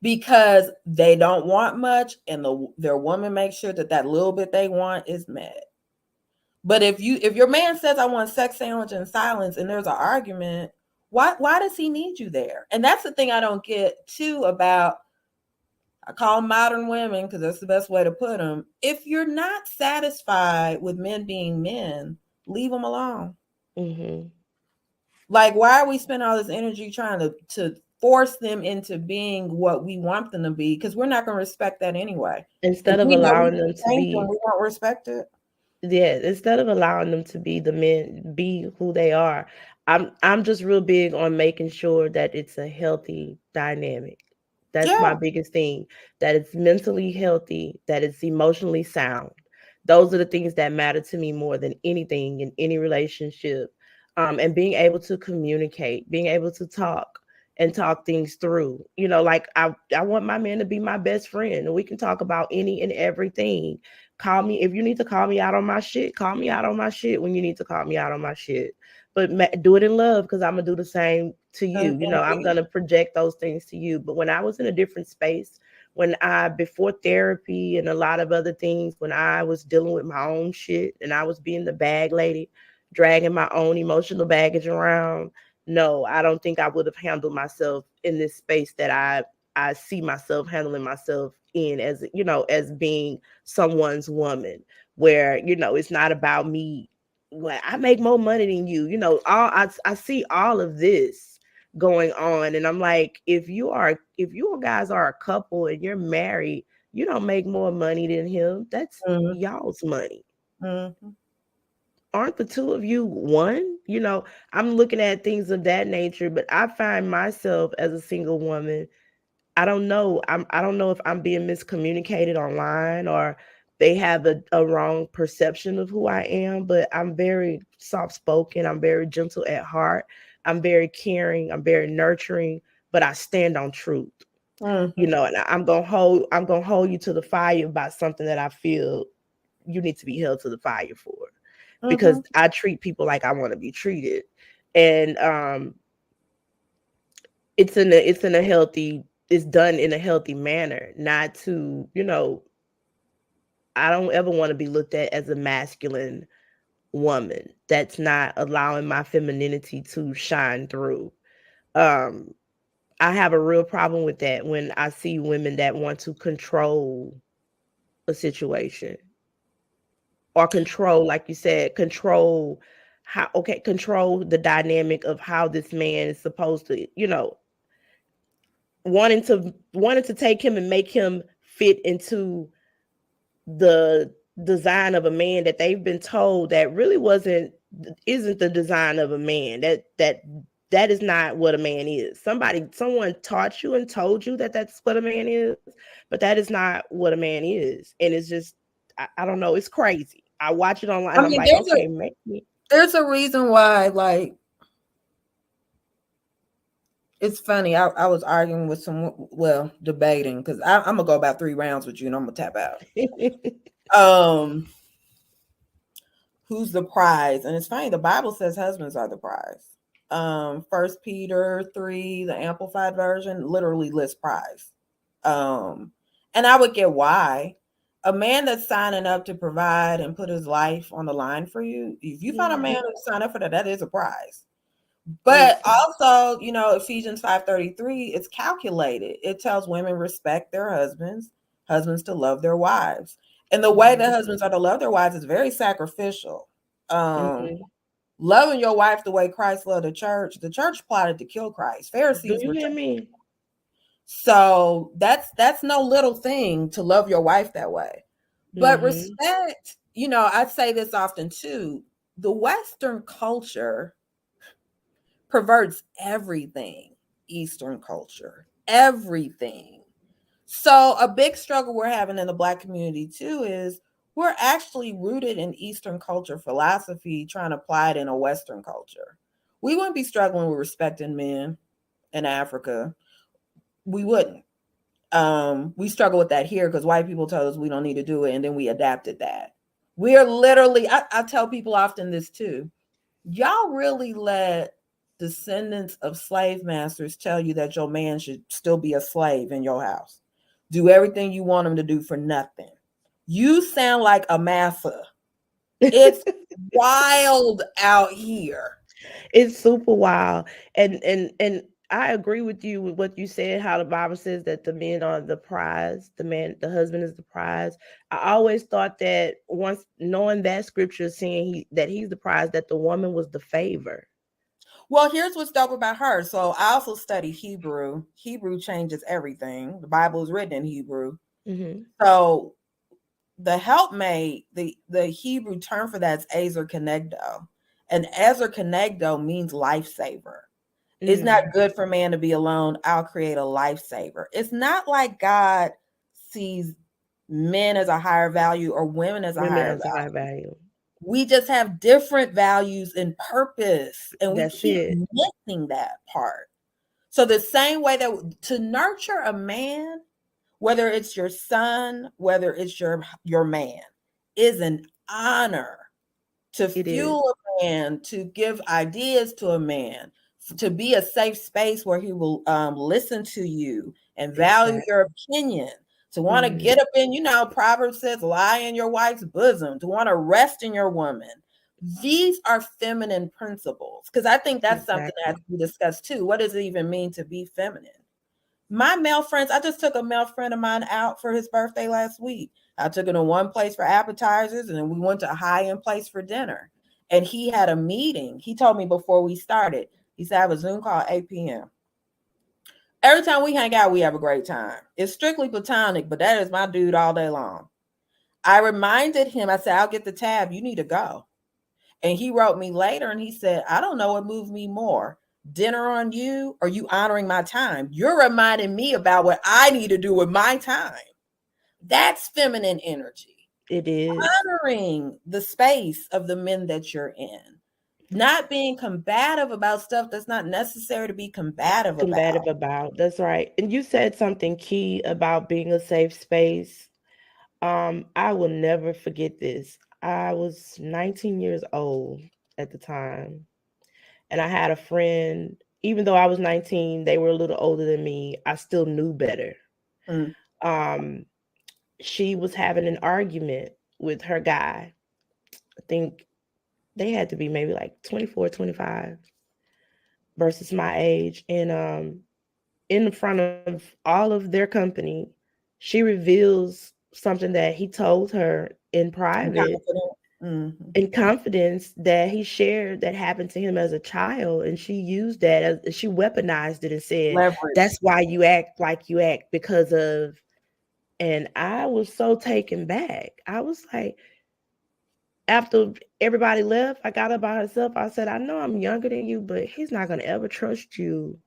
because they don't want much, and their woman makes sure that that little bit they want is met. But if your man says I want sex, sandwich, and silence, and there's an argument, why does he need you there? And that's the thing I don't get too about. I call them modern women because that's the best way to put them. If you're not satisfied with men being men, leave them alone. Hmm. Like, why are we spending all this energy trying to force them into being what we want them to be? Because we're not going to respect that anyway. If Instead of we know we allowing can them to change them, be, we won't respect it. yeah, instead of allowing them to be the men, be who they are, I'm just real big on making sure that it's a healthy dynamic. That's my Yeah. biggest thing, that it's mentally healthy, that it's emotionally sound. Those are the things that matter to me more than anything in any relationship. And being able to communicate, being able to talk and talk things through. Like I want my man to be my best friend, and we can talk about any and everything. Call me if you need to call me out on my shit. Call me out on my shit when you need to call me out on my shit. But do it in love, because I'm gonna do the same to you. I'm Mhm. gonna project those things to you. But when I was in a different space, when I before therapy and a lot of other things, when I was dealing with my own shit and I was being the bag lady, dragging my own emotional baggage around, no, I don't think I would have handled myself in this space that I see myself handling myself in, as being someone's woman, where it's not about me. Well, I make more money than you. All I see all of this going on, and I'm like, if you guys are a couple and you're married, you don't make more money than him. That's Mhm. y'all's money. Mhm. Aren't the two of you one? I'm looking at things of that nature, but I find myself as a single woman, I don't know. I don't know if I'm being miscommunicated online, or they have a wrong perception of who I am, but I'm very soft spoken. I'm very gentle at heart. I'm very caring. I'm very nurturing, but I stand on truth. Mhm. And I'm gonna hold you to the fire about something that I feel you need to be held to the fire for, because Mhm. I treat people like I want to be treated. And it's done in a healthy manner, not to, I don't ever want to be looked at as a masculine woman that's not allowing my femininity to shine through. Um I have a real problem with that when I see women that want to control a situation or control, like you said, control control the dynamic of how this man is supposed to, wanting to take him and make him fit into the design of a man that they've been told that really isn't the design of a man. That is not what a man is. Someone taught you and told you that that's what a man is, but that is not what a man is. And it's just, I don't know, it's crazy. I watch it online I and I'm mean, like, okay, make me. there's a reason why, like, it's funny. I was arguing with debating, because I'm gonna go about 3 rounds with you and I'm gonna tap out. Who's the prize? And it's funny, the Bible says husbands are the prize. 1 Peter 3, the amplified version, literally lists prize. And I would get why. A man that's signing up to provide and put his life on the line for you, if you find a man who signed up for that, that is a prize. But also, Ephesians 5:33, it's calculated. It tells women respect their husbands to love their wives. And the way that husbands are to love their wives is very sacrificial. Loving your wife the way Christ loved the church plotted to kill Christ. Pharisees were. Hear me? So that's no little thing to love your wife that way. But respect, I say this often too, the Western culture perverts everything, Eastern culture, everything. So a big struggle we're having in the Black community too is we're actually rooted in Eastern culture philosophy, trying to apply it in a Western culture. We wouldn't be struggling with respecting men in Africa. We wouldn't. We struggle with that here because white people told us we don't need to do it, and then we adapted that. We are literally, I tell people often this too. Y'all really let descendants of slave masters tell you that your man should still be a slave in your house. Do everything you want him to do for nothing. You sound like a massa. It's wild out here. It's super wild. And I agree with you with what you said, how the Bible says that the men are the prize, the husband is the prize. I always thought that, once knowing that scripture saying that he's the prize, that the woman was the favor. Well, here's what's dope about her. So I also studied Hebrew. Hebrew changes everything. The Bible is written in Hebrew. So the helpmate, the Hebrew term for that is Ezer Kenegdo. And Ezer Kenegdo means lifesaver. It's not good for man to be alone. I'll create a lifesaver. It's not like God sees men as a higher value or women as a higher value. We just have different values and purpose, and we keep missing that part. So the same way that to nurture a man, whether it's your son, whether it's your man, is an honor. To fuel a man, to give ideas to a man, to be a safe space where he will listen to you and value your opinion, to want to get up in, Proverbs says, lie in your wife's bosom, to want to rest in your woman. These are feminine principles, because I think that's something that has to be discussed too. What does it even mean to be feminine? My male friends, I just took a male friend of mine out for his birthday last week. I took him to one place for appetizers, and then we went to a high-end place for dinner. And he had a meeting. He told me before we started, he said, I have a Zoom call at 8 p.m. Every time we hang out, we have a great time. It's strictly platonic, but that is my dude all day long. I reminded him, I said, I'll get the tab. You need to go. And he wrote me later, and he said, I don't know what moved me more, dinner on you or you honoring my time. You're reminding me about what I need to do with my time. That's feminine energy. It is honoring the space of the men that you're in, not being combative about stuff that's not necessary to be combative about. That's right. And you said something key about being a safe space. I will never forget this. I was 19 years old at the time, and I had a friend. Even though I was 19, they were a little older than me. I still knew better. She was having an argument with her guy. I think they had to be maybe like 24, 25 versus my age. And in front of all of their company, she reveals something that he told her in I'm private, confident. Mm-hmm. in confidence, that he shared that happened to him as a child, and she used that as she weaponized it and said, Leverage. that's why you act like you act, because of. And I was so taken back. I was like, after everybody left, I got up by herself. I said, I know I'm younger than you, but he's not going to ever trust you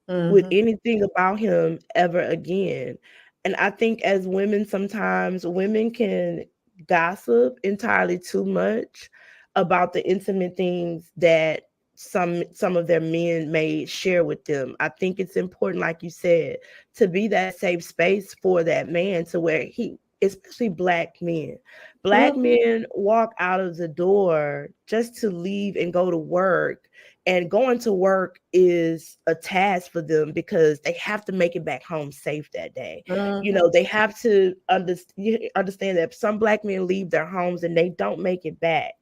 with Mm-hmm. anything about him ever again. And I think as women, sometimes women can gossip entirely too much about the intimate things that some of their men may share with them. I think it's important, like you said, to be that safe space for that man, to where he, especially black Mm-hmm. men walk out of the door just to leave and go to work, and going to work is a task for them because they have to make it back home safe that day. You Mm-hmm. know, they have to understand that some black men leave their homes and they don't make it back.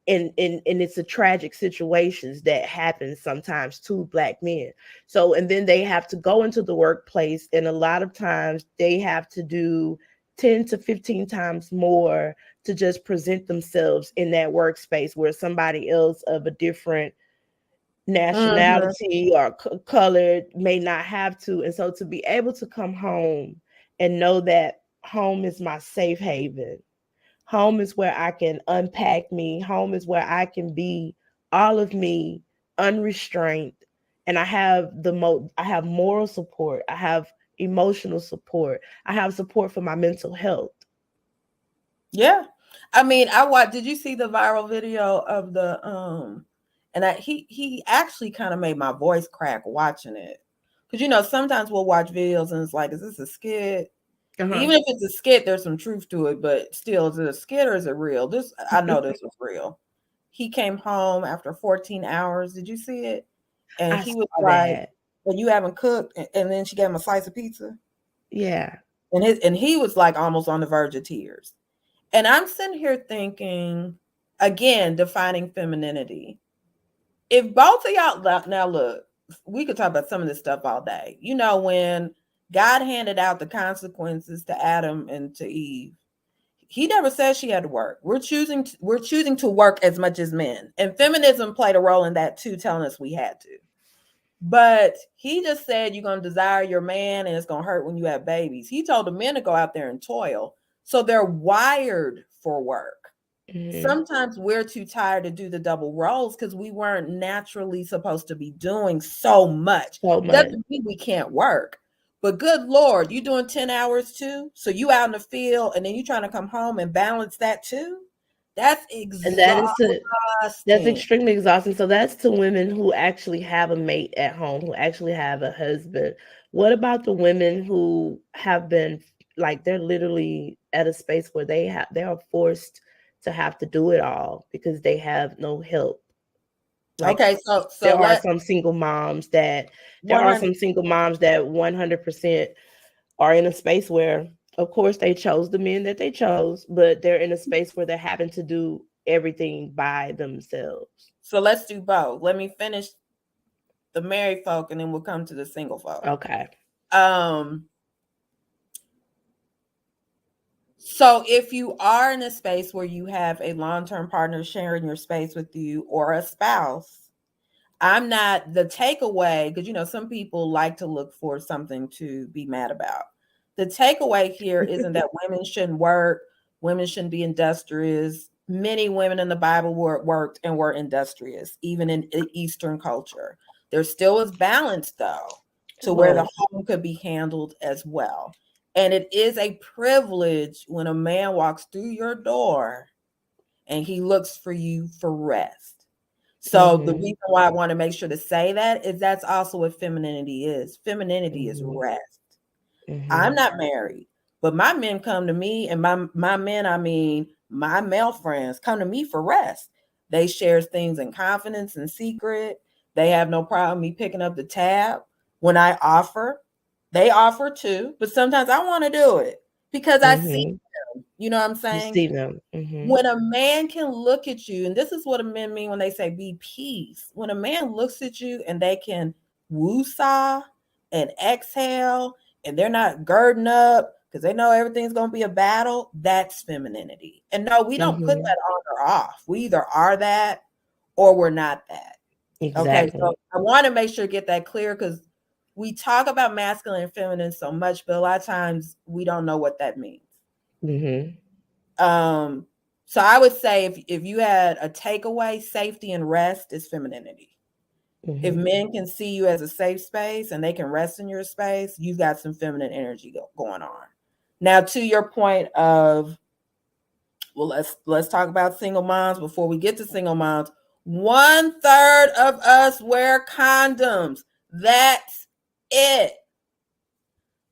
And it's a tragic situations that happens sometimes to black men. So, and then they have to go into the workplace, and a lot of times they have to do 10 to 15 times more to just present themselves in that workspace, where somebody else of a different Mm-hmm. nationality or color may not have to. And so to be able to come home and know that home is my safe haven, home is where I can unpack me, home is where I can be all of me unrestrained, and I have moral support, I have emotional support, I have support for my mental health. Yeah. I mean, I watched, did you see the viral video of the and he actually kind of made my voice crack watching it. Cuz sometimes we'll watch videos and it's like, is this a skit? Uh-huh. Even if it's a skit, there's some truth to it, but still, is it a skit or is it real? This, I know this was real. He came home after 14 hours. Did you see it? And I he was saw like, that. "Well, you haven't cooked," and then she gave him a slice of pizza, Yeah. and he was like almost on the verge of tears. And I'm sitting here thinking, again, defining femininity. If both of y'all, now look, we could talk about some of this stuff all day. When God handed out the consequences to Adam and to Eve, he never said she had to work. We're choosing to work as much as men. And feminism played a role in that too, telling us we had to. But he just said you're going to desire your man and it's going to hurt when you have babies. He told the men to go out there and toil. So they're wired for work. Mm-hmm. Sometimes we're too tired to do the double roles because we weren't naturally supposed to be doing so much. So much. Doesn't mean we can't work. But good Lord, you doing 10 hours too? So you out in the field and then you trying to come home and balance that too? That's And that's exhausting. extremely exhausting. So that's to women who actually have a mate at home, who actually have a husband. What about the women who have been, like, they're literally at a space where they are forced to have to do it all because they have no help? Like, Okay, so there are let some single moms that there are 100. some single moms that 100% are in a space where, of course, they chose the men that they chose, but they're in a space where they're having to do everything by themselves. So let's do both. Let me finish the married folk and then we'll come to the single folk. Okay. Um So if you are in a space where you have a long-term partner sharing your space with you or a spouse, I'm not the takeaway, because some people like to look for something to be mad about. The takeaway here isn't that women shouldn't work, women shouldn't be industrious. Many women in the Bible worked and were industrious, even in Eastern culture. There still is balance, though, It to where the was. home could be handled as well. And it is a privilege when a man walks through your door and he looks for you for rest. So the Mm-hmm. reason why I want to make sure to say that is that's also what femininity is. Femininity is Mm-hmm. rest. I'm Mm-hmm. not married, but my men come to me, and my men, I mean my male friends, come to me for rest. They share things in confidence and secret. They have no problem me picking up the tab when I offer. They offer too, but sometimes I want to do it because I see Mm-hmm. them. You know what I'm You saying? see them. Mm-hmm. When a man can look at you, and this is what a men mean when they say be peace. When a man looks at you and they can woo-saw and exhale, and they're not girding up because they know everything's going to be a battle, that's femininity. And no, we don't put Mm-hmm. that on or off. We either are that or we're not that. Okay, so Exactly. I want to make sure to get that clear because we talk about masculine and feminine so much, but a lot of times we don't know what that means. Mm-hmm. So I would say if you had a takeaway, safety and rest is femininity. If Mm-hmm. men can see you as a safe space and they can rest in your space, you've got some feminine energy going on. Now, to your point of, well, let's talk about single moms before we get to single moms. 1/3 of us wear condoms. That's it.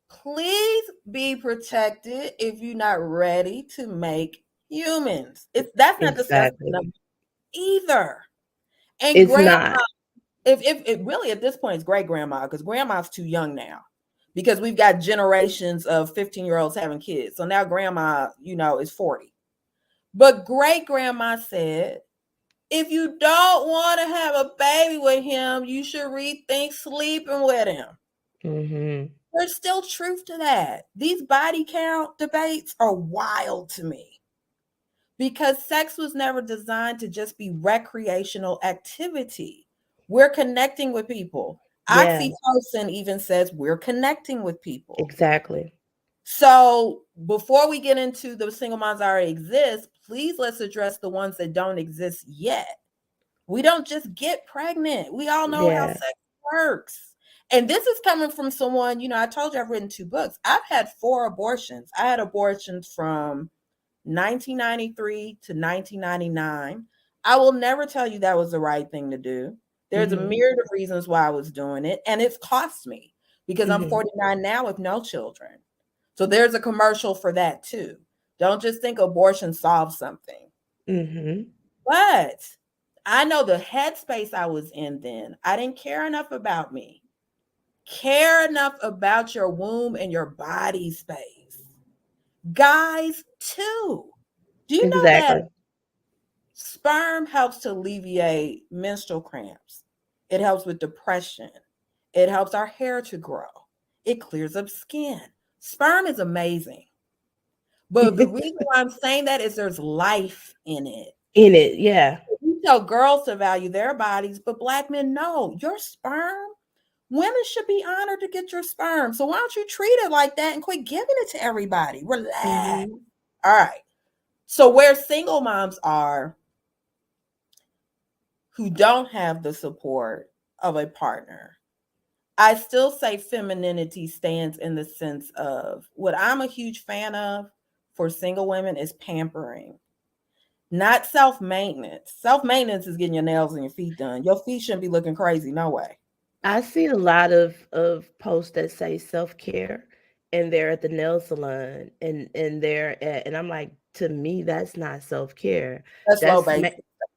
Please be protected if you're not ready to make humans. That's not disgusting enough Exactly. either. And It's grandma, not. if it really at this point it's great grandma, because grandma's too young now. Because we've got generations of 15-year-olds having kids. So now grandma, is 40. But great grandma said, if you don't want to have a baby with him, you should rethink sleeping with him. Mm-hmm. There's still truth to that. These body count debates are wild to me because sex was never designed to just be recreational activity. We're connecting with people. Yeah, Oxytocin even says we're connecting with people. exactly. So before we get into the single moms that already exist, please let's address the ones that don't exist yet. We don't just get pregnant. We all know how Yeah. sex works. And this is coming from someone, I told you I've written 2 books. I've had 4 abortions. I had abortions from 1993 to 1999. I will never tell you that was the right thing to do. There's a Mm-hmm. myriad of reasons why I was doing it, and it's cost me because I'm Mm-hmm. 49 now with no children. So there's a commercial for that too. Don't just think abortion solves something. Mm-hmm. But I know the headspace I was in then. I didn't care enough about me. Care enough about your womb and your body space. Guys, too. Do you know that Exactly. sperm helps to alleviate menstrual cramps? It helps with depression. It helps our hair to grow. It clears up skin. Sperm is amazing. But the reason why I'm saying that is there's life in it. In it, yeah. We tell girls to value their bodies, but Black men, no, your sperm, women should be honored to get your sperm. So why don't you treat it like that and quit giving it to everybody? Relax. Mm-hmm. All right. So where single moms are who don't have the support of a partner, I still say femininity stands in the sense of what I'm a huge fan of for single women is pampering. Not self-maintenance. Self-maintenance is getting your nails and your feet done. Your feet shouldn't be looking crazy, no way. I see a lot of posts that say self-care and they're at the nail salon and they're at, and I'm like, to me, that's not self-care. That's low That's base.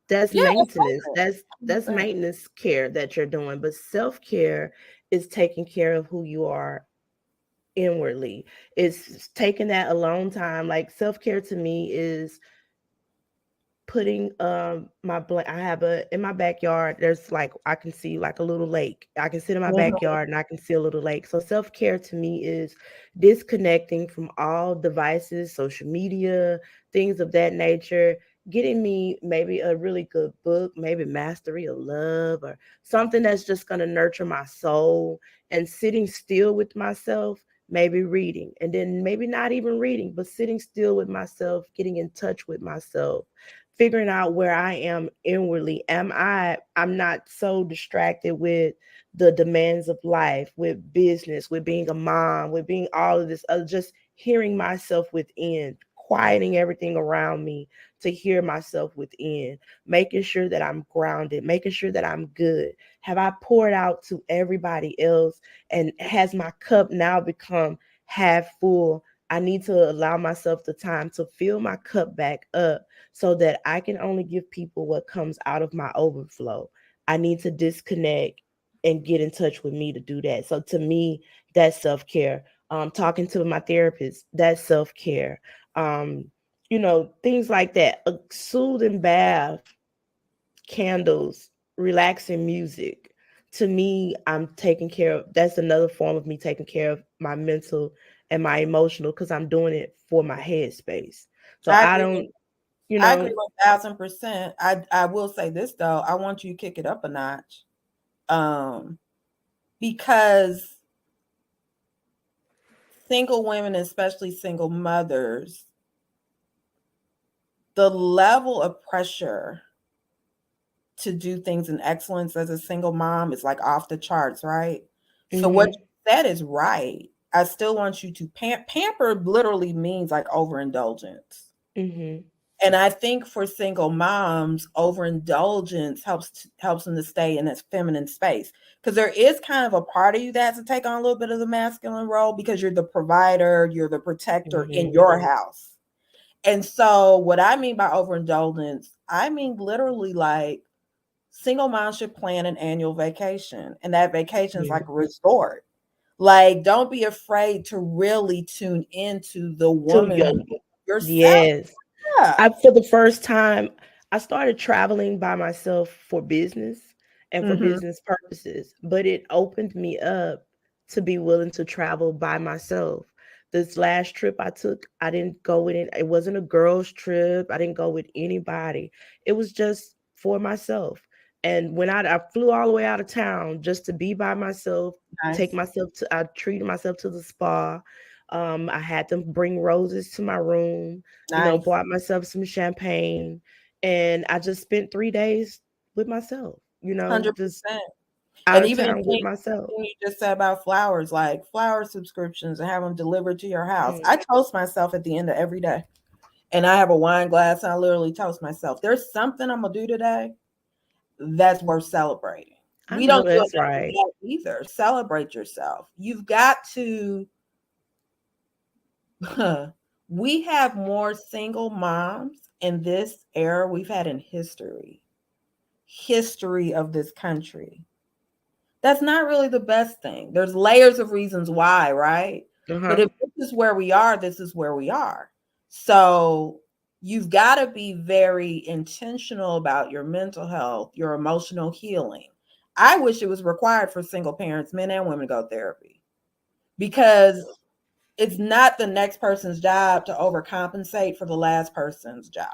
that's Yeah, that's maintenance. maintenance. That's I'm saying. maintenance care that you're doing. But self-care is taking care of who you are inwardly. It's taking that alone time. Like self-care to me is putting I have a in my backyard, there's like I can see like a little lake. I can sit in my Mhm. backyard and I can see a little lake. So self-care to me is disconnecting from all devices, social media, things of that nature, getting me maybe a really good book, maybe Mastery of Love or something that's just going to nurture my soul, and sitting still with myself, maybe reading, and then maybe not even reading, but sitting still with myself, getting in touch with myself, figuring out where I am inwardly. I'm not so distracted with the demands of life, with business, with being a mom, with being all of this other, just hearing myself within, quieting everything around me to hear myself within, making sure that I'm grounded, making sure that I'm good. Have I poured out to everybody else? And has my cup now become half full? I need to allow myself the time to fill my cup back up so that I can only give people what comes out of my overflow. I need to disconnect and get in touch with me to do that. So to me, that's self-care. Talking to my therapist, that's self-care. Things like that. A soothing bath, candles, relaxing music, to me, I'm taking care of, that's another form of me taking care of my mental and my emotional, because I'm doing it for my headspace. So I I agree with don't, you I agree know, 1000%. I will say this though, I want you to kick it up a notch. Um, because single women, especially single mothers, the level of pressure to do things in excellence as a single mom is like off the charts, right? So what mm-hmm, you said is right. I still want you to pamper literally means like overindulgence. mm-hmm, And I think for single moms, overindulgence helps them to stay in this feminine space. Because there is kind of a part of you that has to take on a little bit of the masculine role because you're the provider, you're the protector in mm-hmm. your house. And so what I mean by overindulgence, I mean literally like single moms should plan an annual vacation. And that vacation is Yeah. like a resort. Like, don't be afraid to really tune into the To woman your, yourself. yes. Yeah. I for the first time, I started traveling by myself for business and for Mhm. business purposes, but it opened me up to be willing to travel by myself. This last trip I took, I didn't go with it. It wasn't a girls' trip. I didn't go with anybody. It was just for myself. And when I flew all the way out of town just to be by myself, take Nice. myself to, I treated myself to the spa. I had them bring roses to my room, Nice. bought myself some champagne, and I just spent 3 days with myself, just 100%. out And of even the town with thing myself. you just said about flowers, like flower subscriptions and have them delivered to your house. Mm. I toast myself at the end of every day. And I have a wine glass and I literally toast myself. There's something I'm gonna do today that's worth celebrating. I We know don't do that's enough of right. that either. Celebrate yourself. You've got to we have more single moms in this era we've had in history of this country. That's not really the best thing. There's layers of reasons why, right? But Uh-huh. if this is where we are, this is where we are. So you've got to be very intentional about your mental health, your emotional healing. I wish it was required for single parents, men and women, to go to therapy because it's not the next person's job to overcompensate for the last person's job.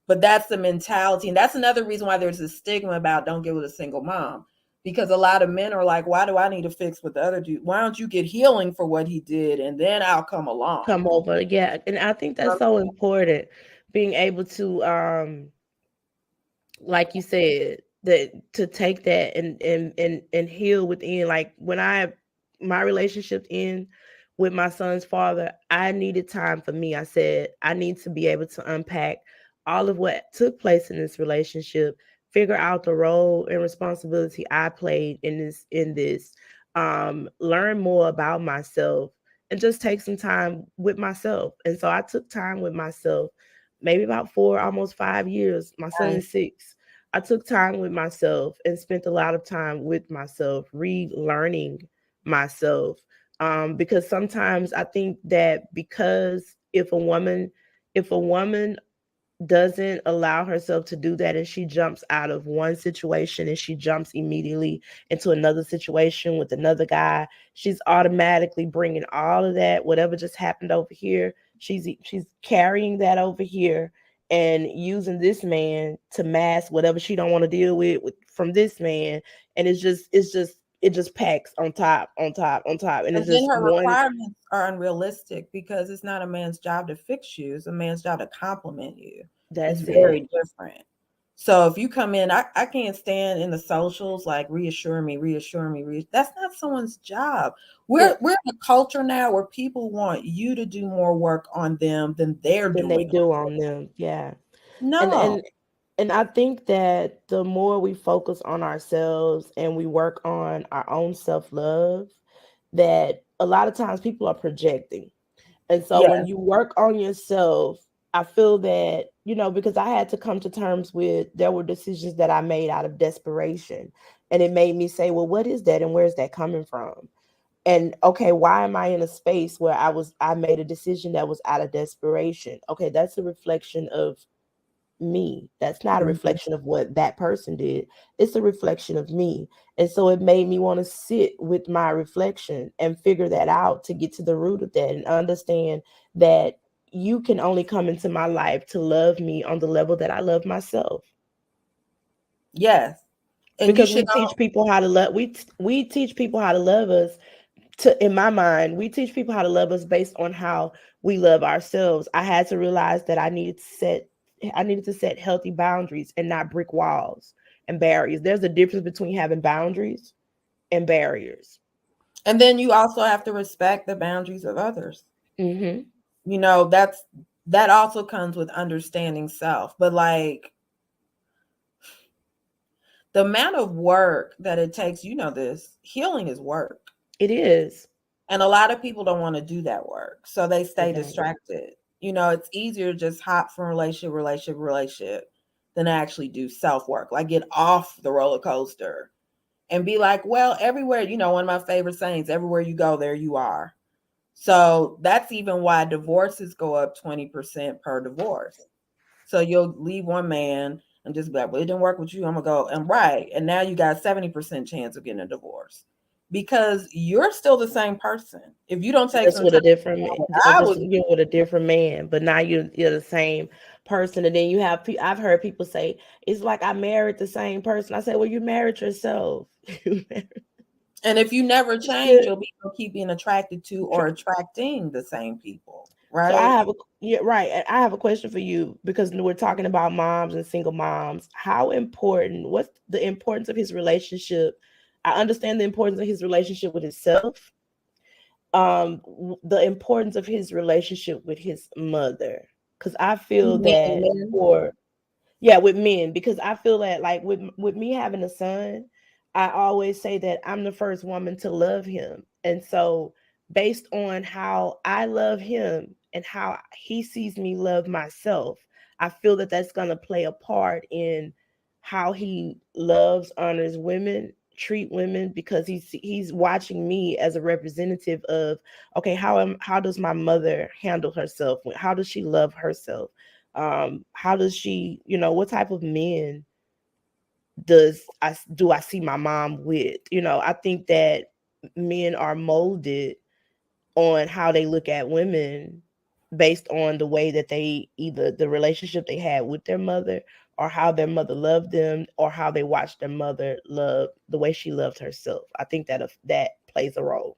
But that's the mentality. And that's another reason why there's a stigma about don't get with a single mom. Because a lot of men are like, why do I need to fix what the other dude? Why don't you get healing for what he did and then I'll come along? Come over. Yeah. And I think that's so important. Being able to like you said, that to take that and heal within. Like when my relationship in with my son's father, I needed time for me. I said I need to be able to unpack all of what took place in this relationship, figure out the role and responsibility I played in this, learn more about myself, and just take some time with myself. And so I took time with myself, maybe about 4, almost 5 years. My son Nice. is 6. I took time with myself and spent a lot of time with myself, relearning myself. Because sometimes I think that because if a woman doesn't allow herself to do that and she jumps out of one situation and she jumps immediately into another situation with another guy, she's automatically bringing all of that, whatever just happened over here, she's carrying that over here and using this man to mask whatever she don't want to deal with from this man. And it just packs on top, on top, on top, and But it's then just her one. requirements are unrealistic because it's not a man's job to fix you, it's a man's job to compliment you. It's That's it. very different. So if you come in, I can't stand in the socials like reassure me, reassure me. That's not someone's job. And We're in a culture now where people want you to do more work on them than they're then they doing. do on them, yeah. and No. and and I think that the more we focus on ourselves and we work on our own self-love, that a lot of times people are projecting. And so Yeah. when you work on yourself, I feel that, because I had to come to terms with, there were decisions that I made out of desperation. And it made me say, well, what is that and where's that coming from? And okay, why am I in a space where I made a decision that was out of desperation? Okay, that's a reflection of me. That's not a Mhm. reflection of what that person did. It's a reflection of me. And so it made me want to sit with my reflection and figure that out to get to the root of that and understand that you can only come into my life to love me on the level that I love myself. Yes. And you Because we should teach people how to love we teach people how to love us to in my mind, we teach people how to love us based on how we love ourselves. I had to realize that I needed to set healthy boundaries and not brick walls and barriers. There's a difference between having boundaries and barriers. and then you also have to respect the boundaries of others. Mm-hmm. You know, that also comes with understanding self. But like the amount of work that it takes, you know, this healing is work. It is. And a lot of people don't want to do that work. So they They stay don't. distracted. You know, it's easier to just hop from relationship than to actually do self work, like get off the roller coaster and be like, well, everywhere, you know, one of my favorite sayings, everywhere you go, there you are. So that's even why divorces go up 20% per divorce. So you'll leave one man and just be like, well, it didn't work with you. I'm gonna go and right. And now you got 70% chance of getting a divorce because you're still the same person. If you don't take Just some with time, a different, I just would, you're with a different man, but now you're the same person. And then you have, I've heard people say it's like I married the same person. I said, well, you married yourself. and if you never You change, should. you'll keep being attracted to or attracting the same people, So I right? have a yeah, right. I have a question for you because we're talking about moms and single moms. How important? What's the importance of his relationship? I understand the importance of his relationship with himself. The importance of his relationship with his mother, because I feel Men, that men. for yeah, with men, because I feel that like with me having a son, I always say that I'm the first woman to love him. And so based on how I love him and how he sees me love myself, I feel that that's going to play a part in how he loves, honors women, treat women, because he's watching me as a representative of, okay, how does my mother handle herself? How does she love herself? How does she, what type of men do I see my mom with? I think that men are molded on how they look at women based on the way that they either the relationship they had with their mother, or how their mother loved them, or how they watched their mother love the way she loved herself. I think that plays a role.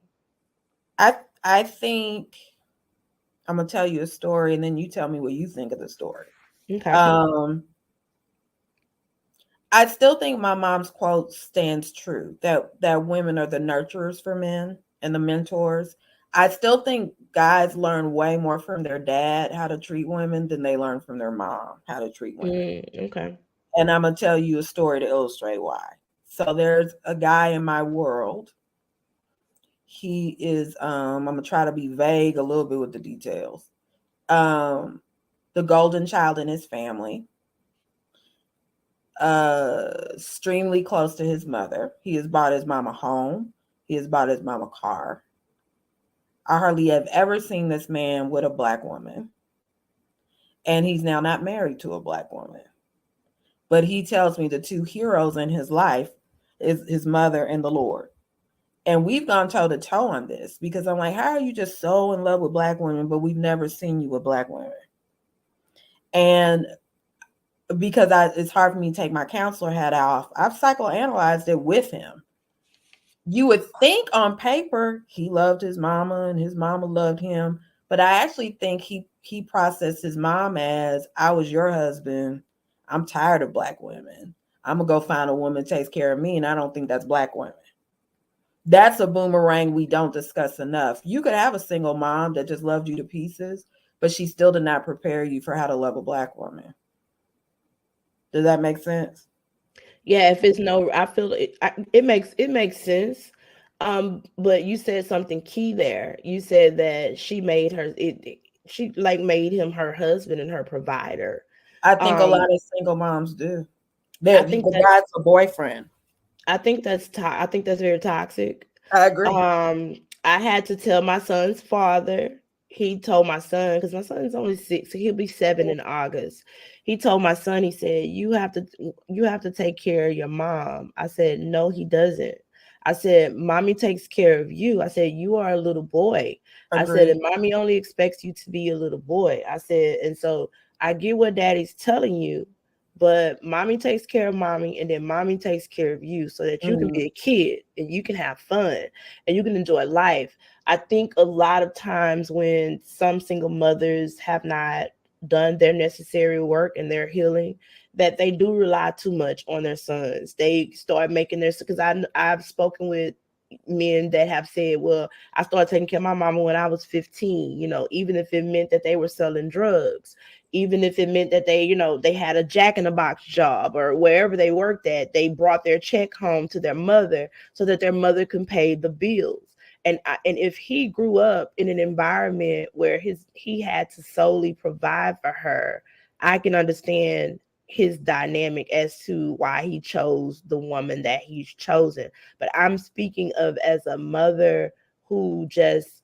I think I'm gonna tell you a story, and then you tell me what you think of the story. Okay. Um, I still think my mom's quote stands true that women are the nurturers for men and the mentors. I still think guys learn way more from their dad how to treat women than they learn from their mom how to treat women. Okay. And I'm gonna tell you a story to illustrate why. So there's a guy in my world. He is I'm gonna try to be vague a little bit with the details. The golden child in his family, extremely close to his mother. He has bought his mom a home. He has bought his mom a car. I hardly have ever seen this man with a black woman. And he's now not married to a black woman. But he tells me the two heroes in his life is his mother and the Lord. And we've gone toe to toe on this because I'm like, how are you just so in love with black women, but we've never seen you with black women? And because it's hard for me to take my counselor hat off, I've psychoanalyzed it with him. You would think on paper he loved his mama and his mama loved him, but I actually think he processed his mom as, I was your husband. I'm tired of black women. I'm gonna go find a woman that takes care of me, and I don't think that's black women. That's a boomerang we don't discuss enough. You could have a single mom that just loved you to pieces, but she still did not prepare you for how to love a black woman. Does that make sense? Yeah, if it's no, I feel it makes sense. But you said something key there. You said that she made she like made him her husband and her provider. I think a Um, lot of single moms do. I They're, the think that's guy's a boyfriend. I think that's very toxic. I agree. I had to tell my son's father. he told my son, because my son's only 6, so he'll be 7 in August. He told my son, he said, you have to take care of your mom. I said, no, he doesn't. I said, mommy takes care of you. I said, you are a little boy. I said, Agreed. and mommy only expects you to be a little boy. I said, and so I get what daddy's telling you, but mommy takes care of mommy, and then mommy takes care of you so that you can Mm, be a kid and you can have fun and you can enjoy life. I think a lot of times when some single mothers have not done their necessary work and their healing, that they do rely too much on their sons. They start making their, because I've spoken with men that have said, well, I started taking care of my mama when I was 15, even if it meant that they were selling drugs, even if it meant that they had a Jack in the Box job, or wherever they worked at, they brought their check home to their mother so that their mother can pay the bills. And if he grew up in an environment where he had to solely provide for her, I can understand his dynamic as to why he chose the woman that he's chosen. But I'm speaking of as a mother who just,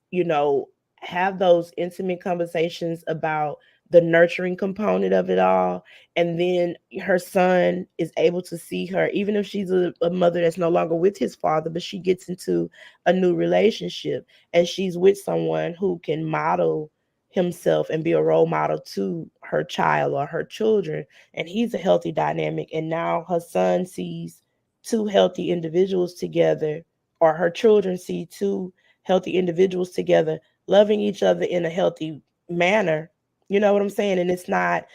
have those intimate conversations about the nurturing component of it all. And then her son is able to see her, even if she's a mother that's no longer with his father, but she gets into a new relationship and she's with someone who can model himself and be a role model to her child or her children. And he's a healthy dynamic. And now her son sees two healthy individuals together, or her children see two healthy individuals together, loving each other in a healthy manner. You know what I'm saying? And it's not,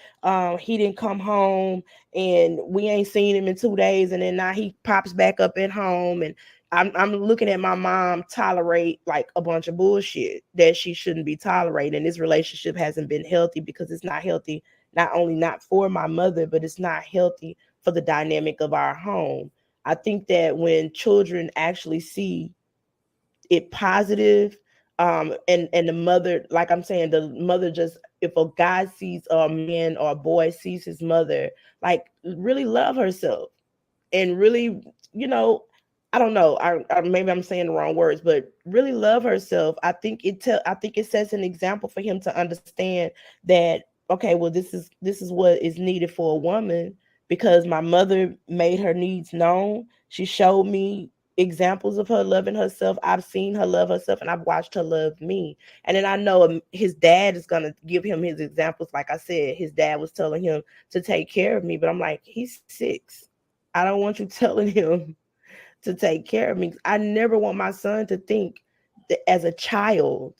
he didn't come home and we ain't seen him in 2 days, and then now he pops back up at home, and I'm looking at my mom tolerate like a bunch of bullshit that she shouldn't be tolerating. This relationship hasn't been healthy because it's not healthy, not only not for my mother, but it's not healthy for the dynamic of our home. I think that when children actually see it positive, and the mother, like I'm saying, the mother, just if a guy sees, or a man or a boy sees his mother, like really love herself and really, you know, I don't know, I maybe I'm saying the wrong words, but really love herself. I think it sets an example for him to understand that, okay, well, this is what is needed for a woman, because my mother made her needs known. She showed me examples of her loving herself. I've seen her love herself and I've watched her love me. And then I know his dad is going to give him his examples. Like I said, his dad was telling him to take care of me, but I'm like, he's 6. I don't want you telling him to take care of me. I never want my son to think that as a child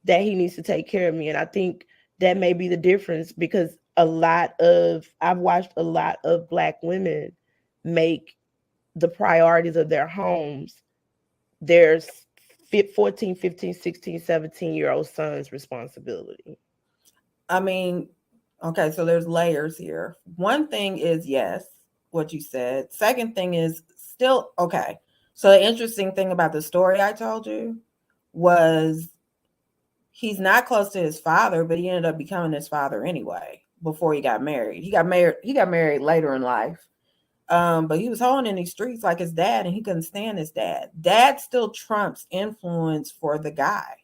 that he needs to take care of me. And I think that may be the difference, because I've watched a lot of Black women make the priorities of their homes their 14, 15, 16, 17-year-old son's responsibility. I mean, okay, so there's layers here. One thing is, yes, what you said. Second thing is still okay. So the interesting thing about the story I told you was he's not close to his father, but he ended up becoming his father anyway before he got married. He got married later in life. But he was holding in these streets like his dad, and he couldn't stand his dad. Dad still trumps influence for the guy.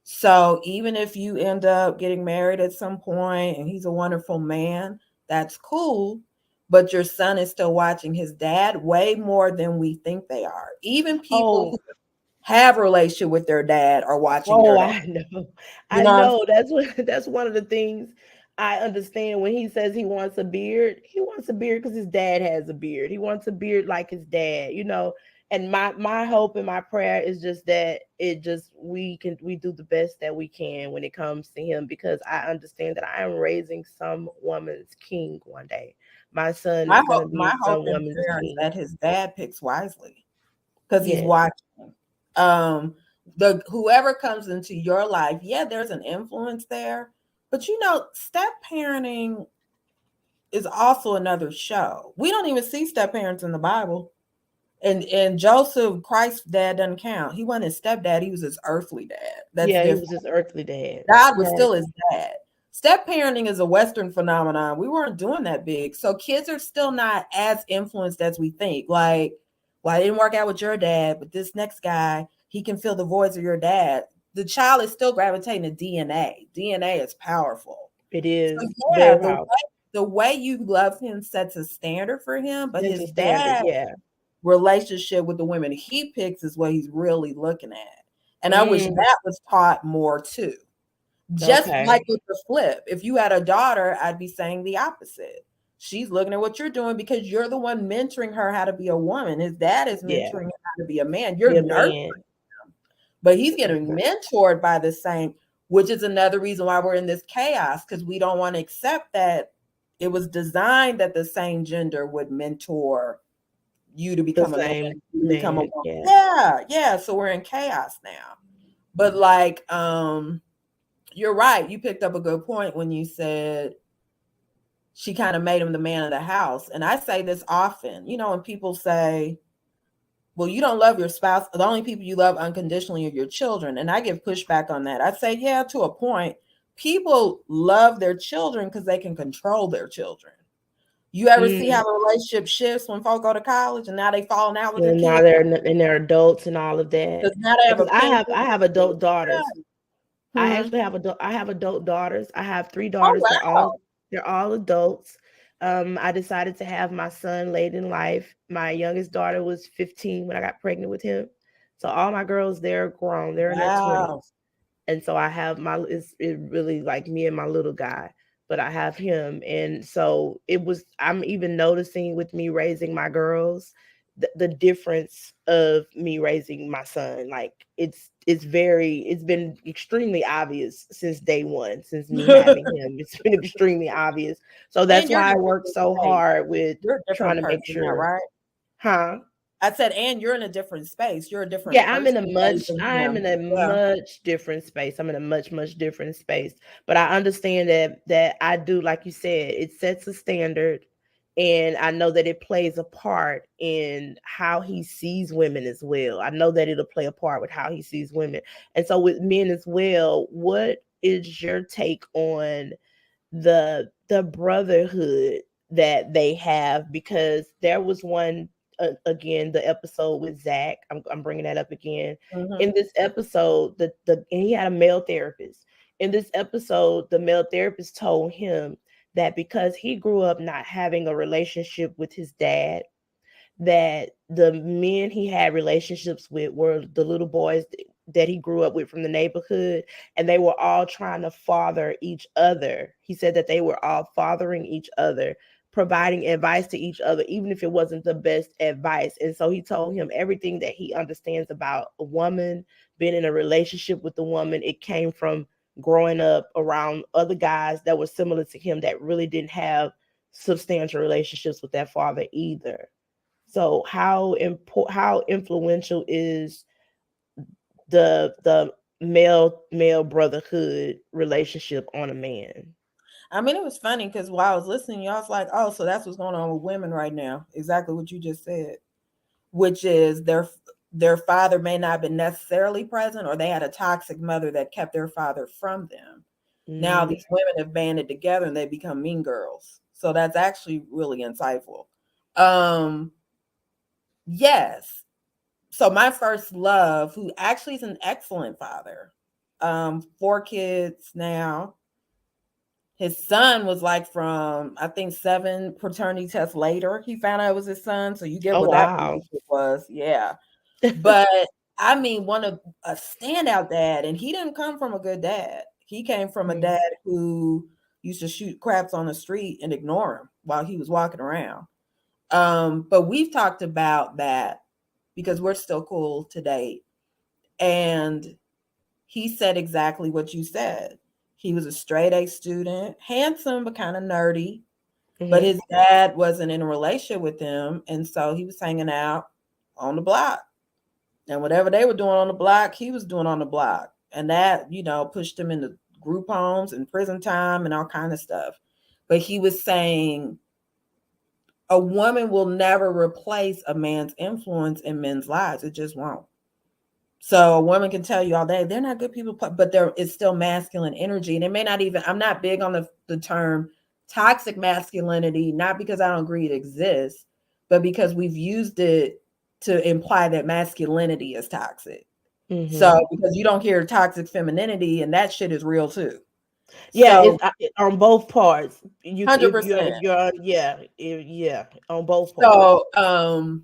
So even if you end up getting married at some point and he's a wonderful man, that's cool. But your son is still watching his dad way more than we think they are. Even people who Oh, have a relationship with their dad are watching oh, their dad. I know. You I know what I'm know. That's one of the things I understand when he says he wants a beard. He wants a beard because his dad has a beard. He wants a beard like his dad. And my hope and my prayer is just that we do the best that we can when it comes to him, because I understand that I am raising some woman's king one day. My son My is gonna hope, be my hope some and woman's prayer is king. that his dad picks wisely because he's Yes. watching. Um, the whoever comes into your life, yeah, there's an influence there, but step parenting is also another show. We don't even see step parents in the Bible. And Joseph, Christ's dad, doesn't count. He wasn't his stepdad, he was his earthly dad. That's Yeah, he different. was his earthly dad. God was Right. still his dad. Step parenting is a Western phenomenon. We weren't doing that big. So kids are still not as influenced as we think. Like, well, I didn't work out with your dad, but this next guy, he can fill the voids of your dad. the child is still gravitating to DNA. DNA is powerful. It is So yeah, very powerful. the way you love him sets a standard for him, but It's his a standard, dad yeah. relationship with the women he picks is what he's really looking at. And I wish Mm, that was taught more too. Just okay. like with the flip, if you had a daughter, I'd be saying the opposite. She's looking at what you're doing because you're the one mentoring her how to be a woman. His dad is Yeah. mentoring him how to be a man. Be You're a nurturing man. him, but he's getting Okay. mentored by the same, which is another reason why we're in this chaos, because we don't want to accept that it was designed that the same gender would mentor you to The become a man, same you to become a man. woman. Yeah. Yeah, yeah. So we're in chaos now. But like, you're right. You picked up a good point when you said she kind of made him the man of the house. And I say this often, when people say, well, you don't love your spouse. The only people you love unconditionally are your children. And I give pushback on that. I say, yeah, to a point. People love their children because they can control their children. You ever see how the relationship shifts when folk go to college and now they falling out with their And now kids? they're adults and all of that. Because now they have Because a pink. I have adult daughters. I Hmm. actually have adult daughters. I have 3 Oh daughters. wow! They're all adults. I decided to have my son late in life. My youngest daughter was 15 when I got pregnant with him. So all my girls, they're grown. They're in their Wow. 20s. And so I have it really like me and my little guy, but I have him. And so I'm even noticing with me raising my girls, the difference of me raising my son. Like it's been extremely obvious since day one, since me having him. It's been extremely obvious. So that's And you're in why I a work different so space. hard with You're a trying different to make person now, sure, right? huh? I said, and you're in a different space. You're a different Yeah, person raising I'm him. in a Yeah. much different space. I'm in a much different space. But I understand that I do, like you said, it sets a standard, and I know that it plays a part in how he sees women as well. I know that it'll play a part with how he sees women. And so with men as well, what is your take on the brotherhood that they have? Because there was one, again, the episode with Zach. I'm bringing that up again. Mm-hmm. In this episode, and he had a male therapist. In this episode, the male therapist told him that because he grew up not having a relationship with his dad, that the men he had relationships with were the little boys that he grew up with from the neighborhood, and they were all trying to father each other. He said that they were all fathering each other, providing advice to each other, even if it wasn't the best advice. And so he told him everything that he understands about a woman, being in a relationship with a woman, it came from growing up around other guys that were similar to him that really didn't have substantial relationships with their father either. So how influential is the male brotherhood relationship on a man? I mean, it was funny because while I was listening, y'all was like, oh, so that's what's going on with women right now. Exactly what you just said, which is their father may not have been necessarily present, or they had a toxic mother that kept their father from them. Now Mm, these women have banded together and they become mean girls. So that's actually really insightful. Um, yes. So my first love, who actually is an excellent father, 4 kids now. His son was like from, I think, 7 paternity tests later, he found out it was his son. So you get oh what that wow. relationship was. Yeah. But I mean, one of a standout dad, and he didn't come from a good dad. He came from a Mm, dad who used to shoot craps on the street and ignore him while he was walking around. But we've talked about that because we're still cool to date. And he said exactly what you said. He was a straight A student, handsome but kind of nerdy. But mhm. his dad wasn't in a relationship with him, and so he was hanging out on the block. And whatever they were doing on the block, he was doing on the block. And that, pushed him into group homes and prison time and all kind of stuff. But he was saying a woman will never replace a man's influence in men's lives. It just won't. So a woman can tell you all day they're not good people, but there is still masculine energy. And it may not even, I'm not big on the term toxic masculinity, not because I don't agree it exists, but because we've used it to imply that masculinity is toxic. So Mm-hmm. because you don't hear toxic femininity, and that shit is real too. Yeah, So on both parts. You hundred if percent. you're yeah, yeah, on both parts. So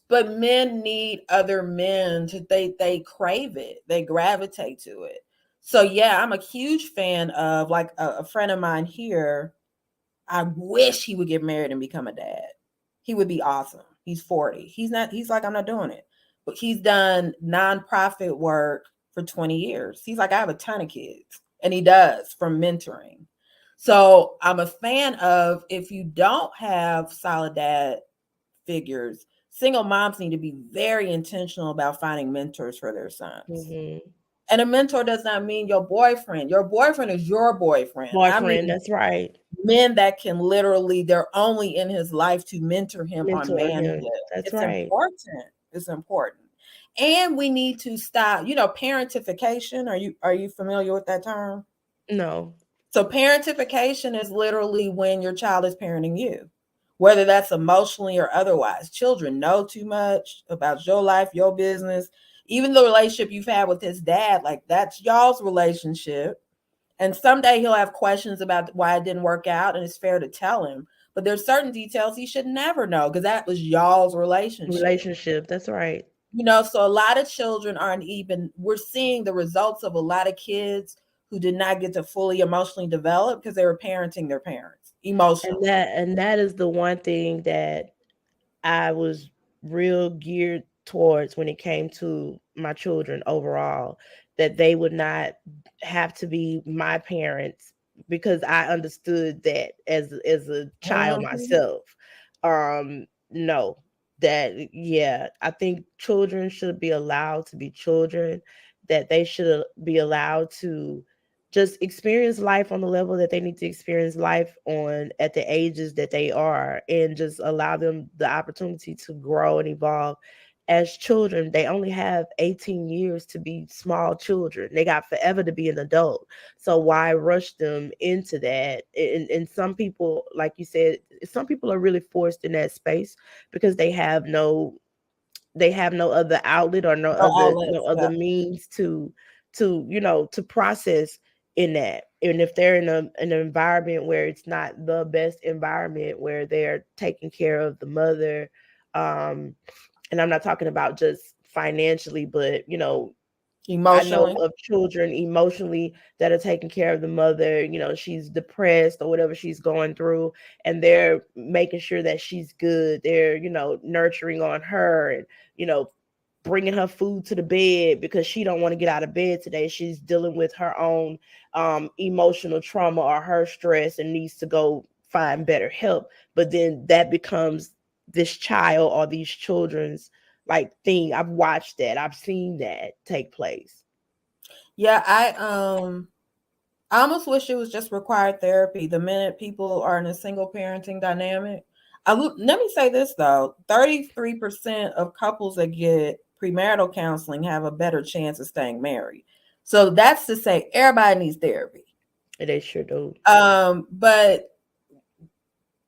but men need other men to they crave it, they gravitate to it. So yeah, I'm a huge fan of like a friend of mine here. I wish he would get married and become a dad. He would be awesome. He's 40. He's not, he's like, I'm not doing it. But he's done nonprofit work for 20 years. He's like, I have a ton of kids. And he does from mentoring. So I'm a fan of, if you don't have solid dad figures, single moms need to be very intentional about finding mentors for their sons. Mm-hmm. And a mentor does not mean your boyfriend. Your boyfriend is your boyfriend. I Boyfriend, mean, that's right. men that can literally, they're only in his life to mentor him on Mentor manhood. him. That's It's right. important. It's important. And we need to stop, parentification. Are you familiar with that term? No. So parentification is literally when your child is parenting you, whether that's emotionally or otherwise. Children know too much about your life, your business, even the relationship you've had with his dad. Like, that's y'all's relationship. And someday he'll have questions about why it didn't work out, and it's fair to tell him. But there's certain details he should never know because that was y'all's relationship. Relationship, that's right. So a lot of children aren't even, we're seeing the results of a lot of kids who did not get to fully emotionally develop because they were parenting their parents emotionally. And that is the one thing that I was real geared towards when it came to my children overall, that they would not have to be my parents, because I understood that as a child Mhm. myself. No, that yeah, I think children should be allowed to be children, that they should be allowed to just experience life on the level that they need to experience life on at the ages that they are, and just allow them the opportunity to grow and evolve as children. They only have 18 years to be small children. They got forever to be an adult. So why rush them into that? And some people, like you said, some people are really forced in that space because they have no other outlet or No no outlets. other Yeah. means to process in that. And if they're in an environment where it's not the best environment, where they're taking care of the mother, um and I'm not talking about just financially, but I know Emotionally. of children emotionally that are taking care of the mother. She's depressed or whatever she's going through, and they're making sure that she's good. They're, nurturing on her, and, you know, bringing her food to the bed because she don't want to get out of bed today. She's dealing with her own emotional trauma or her stress and needs to go find better help. But then that becomes this child or these children's like thing. I've watched that. I've seen that take place. Yeah, I almost wish it was just required therapy the minute people are in a single parenting dynamic. Let me say this though: 33% of couples that get premarital counseling have a better chance of staying married. So that's to say, everybody needs therapy. They sure do. But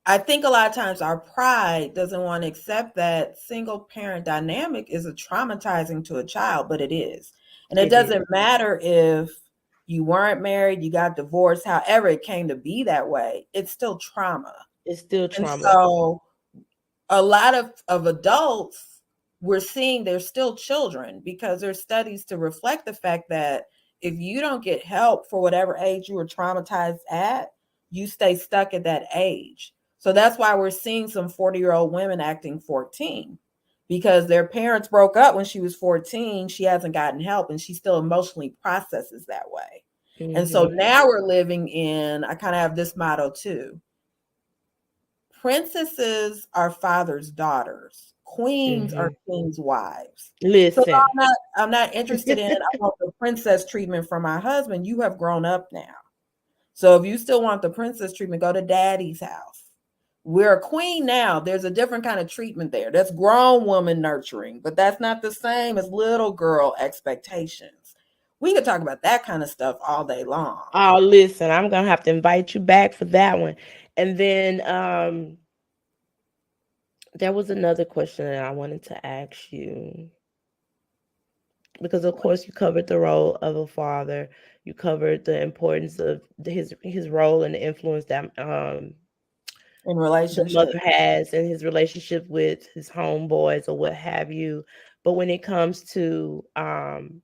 I think a lot of times our pride doesn't want to accept that single parent dynamic is a traumatizing to a child, but it is. And it It is. doesn't matter if you weren't married, you got divorced, however it came to be that way, it's still trauma. It's still And trauma. so a lot of adults, we're seeing they're still children because there's studies to reflect the fact that if you don't get help for whatever age you were traumatized at, you stay stuck at that age. So that's why we're seeing some 40-year-old women acting 14 because their parents broke up when she was 14. She hasn't gotten help and she still emotionally processes that way. And so Mm-hmm. now we're living in, I kind of have this motto too: princesses are fathers' daughters. Queens are Mm-hmm. kings' wives. So no, Listen. I'm not interested in, I want the princess treatment from my husband. You have grown up now. So if you still want the princess treatment, go to daddy's house. We're a queen now. There's a different kind of treatment there. That's grown woman nurturing, but that's not the same as little girl expectations. We could talk about that kind of stuff all day long. Oh, listen, I'm gonna have to invite you back for that one. And then there was another question that I wanted to ask you. because of course you covered the role of a father. You covered the importance of his role and the influence that In the relationship. mother has in his relationship with his homeboys or what have you. But when it comes to and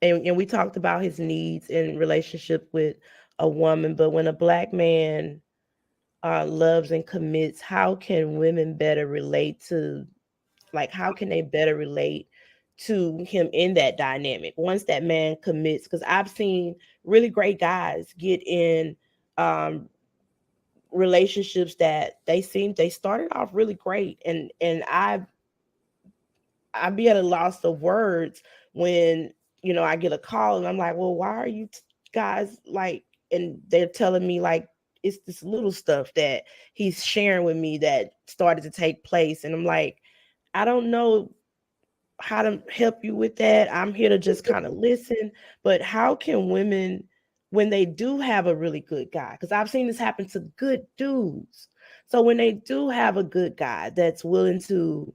we talked about his needs in relationship with a woman, but when a black man loves and commits, how can women better relate to, like, how can they better relate to him in that dynamic once that man commits? Because I've seen really great guys get in um, relationships that they started off really great, and I'd be at a loss of words when, I get a call and I'm like, well, why are you guys like, and they're telling me like it's this little stuff that he's sharing with me that started to take place, and I'm like, I don't know how to help you with that. I'm here to just kind of listen. But how can women, when they do have a really good guy, because I've seen this happen to good dudes. So when they do have a good guy that's willing to,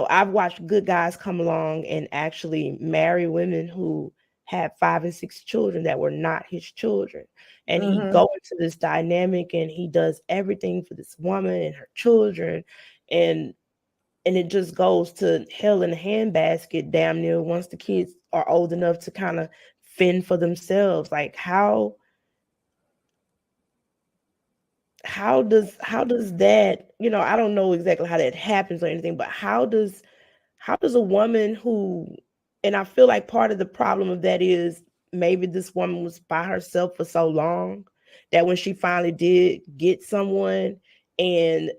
I've watched good guys come along and actually marry women who had 5 and 6 children that were not his children. And he Mm-hmm. go into this dynamic and he does everything for this woman and her children. And it just goes to hell in a handbasket damn near once the kids are old enough to kind of fend for themselves. Like how does that, I don't know exactly how that happens or anything, but how does a woman who, and I feel like part of the problem of that is maybe this woman was by herself for so long that when she finally did get someone, and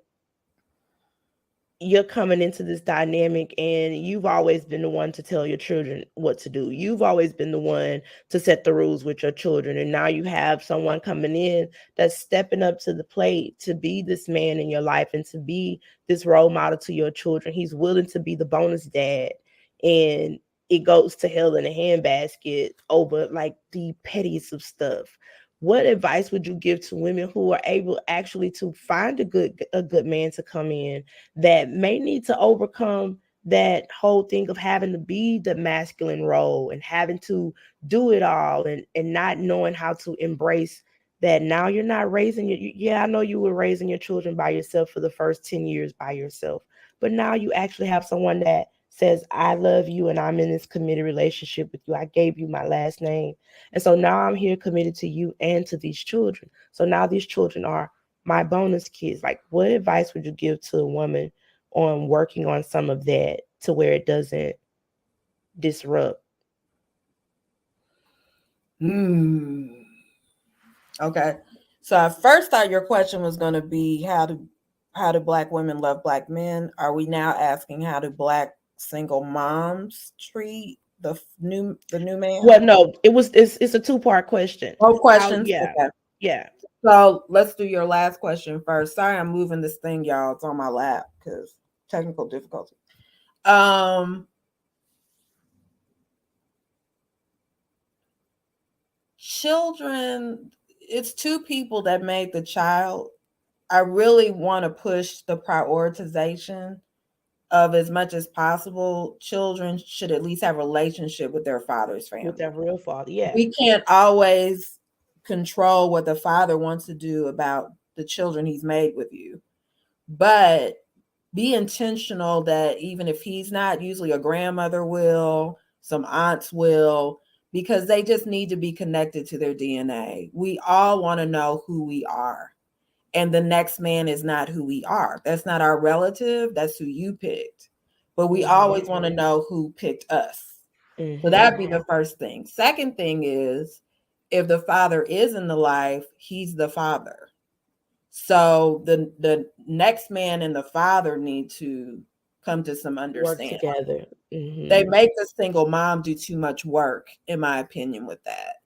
you're coming into this dynamic and you've always been the one to tell your children what to do. You've always been the one to set the rules with your children. And now you have someone coming in that's stepping up to the plate to be this man in your life and to be this role model to your children. He's willing to be the bonus dad. And it goes to hell in a handbasket over like the pettiest of stuff. What advice would you give to women who are able actually to find a good man to come in that may need to overcome that whole thing of having to be the masculine role and having to do it all, and not knowing how to embrace that now you're not raising yeah, I know you were raising your children by yourself for the first 10 years by yourself, but now you actually have someone that says, I love you and I'm in this committed relationship with you. I gave you my last name. And so now I'm here committed to you and to these children. So now these children are my bonus kids. Like, what advice would you give to a woman on working on some of that to where it doesn't disrupt? Okay. So I first thought your question was going to be how do black women love black men? Are we now asking how do black single moms treat the new man? Well, no, it's a two-part question. Both How, questions. yeah, Okay. yeah. So let's do your last question first. Sorry, I'm moving this thing, y'all. It's on my lap because technical difficulty. Children, it's two people that made the child. I really want to push the prioritization of, as much as possible, children should at least have a relationship with their father's With family. that real father, yeah. We can't always control what the father wants to do about the children he's made with you, but be intentional that even if he's not, usually a grandmother will, some aunts will, because they just need to be connected to their DNA. We all want to know who we are. And the next man is not who we are. That's not our relative. That's who you picked. But we always want to know who picked us. So that'd be the first thing. Second thing is, if the father is in the life, he's the father. So the next man and the father need to come to some Work understanding. together. They make the single mom do too much work, in my opinion, with that.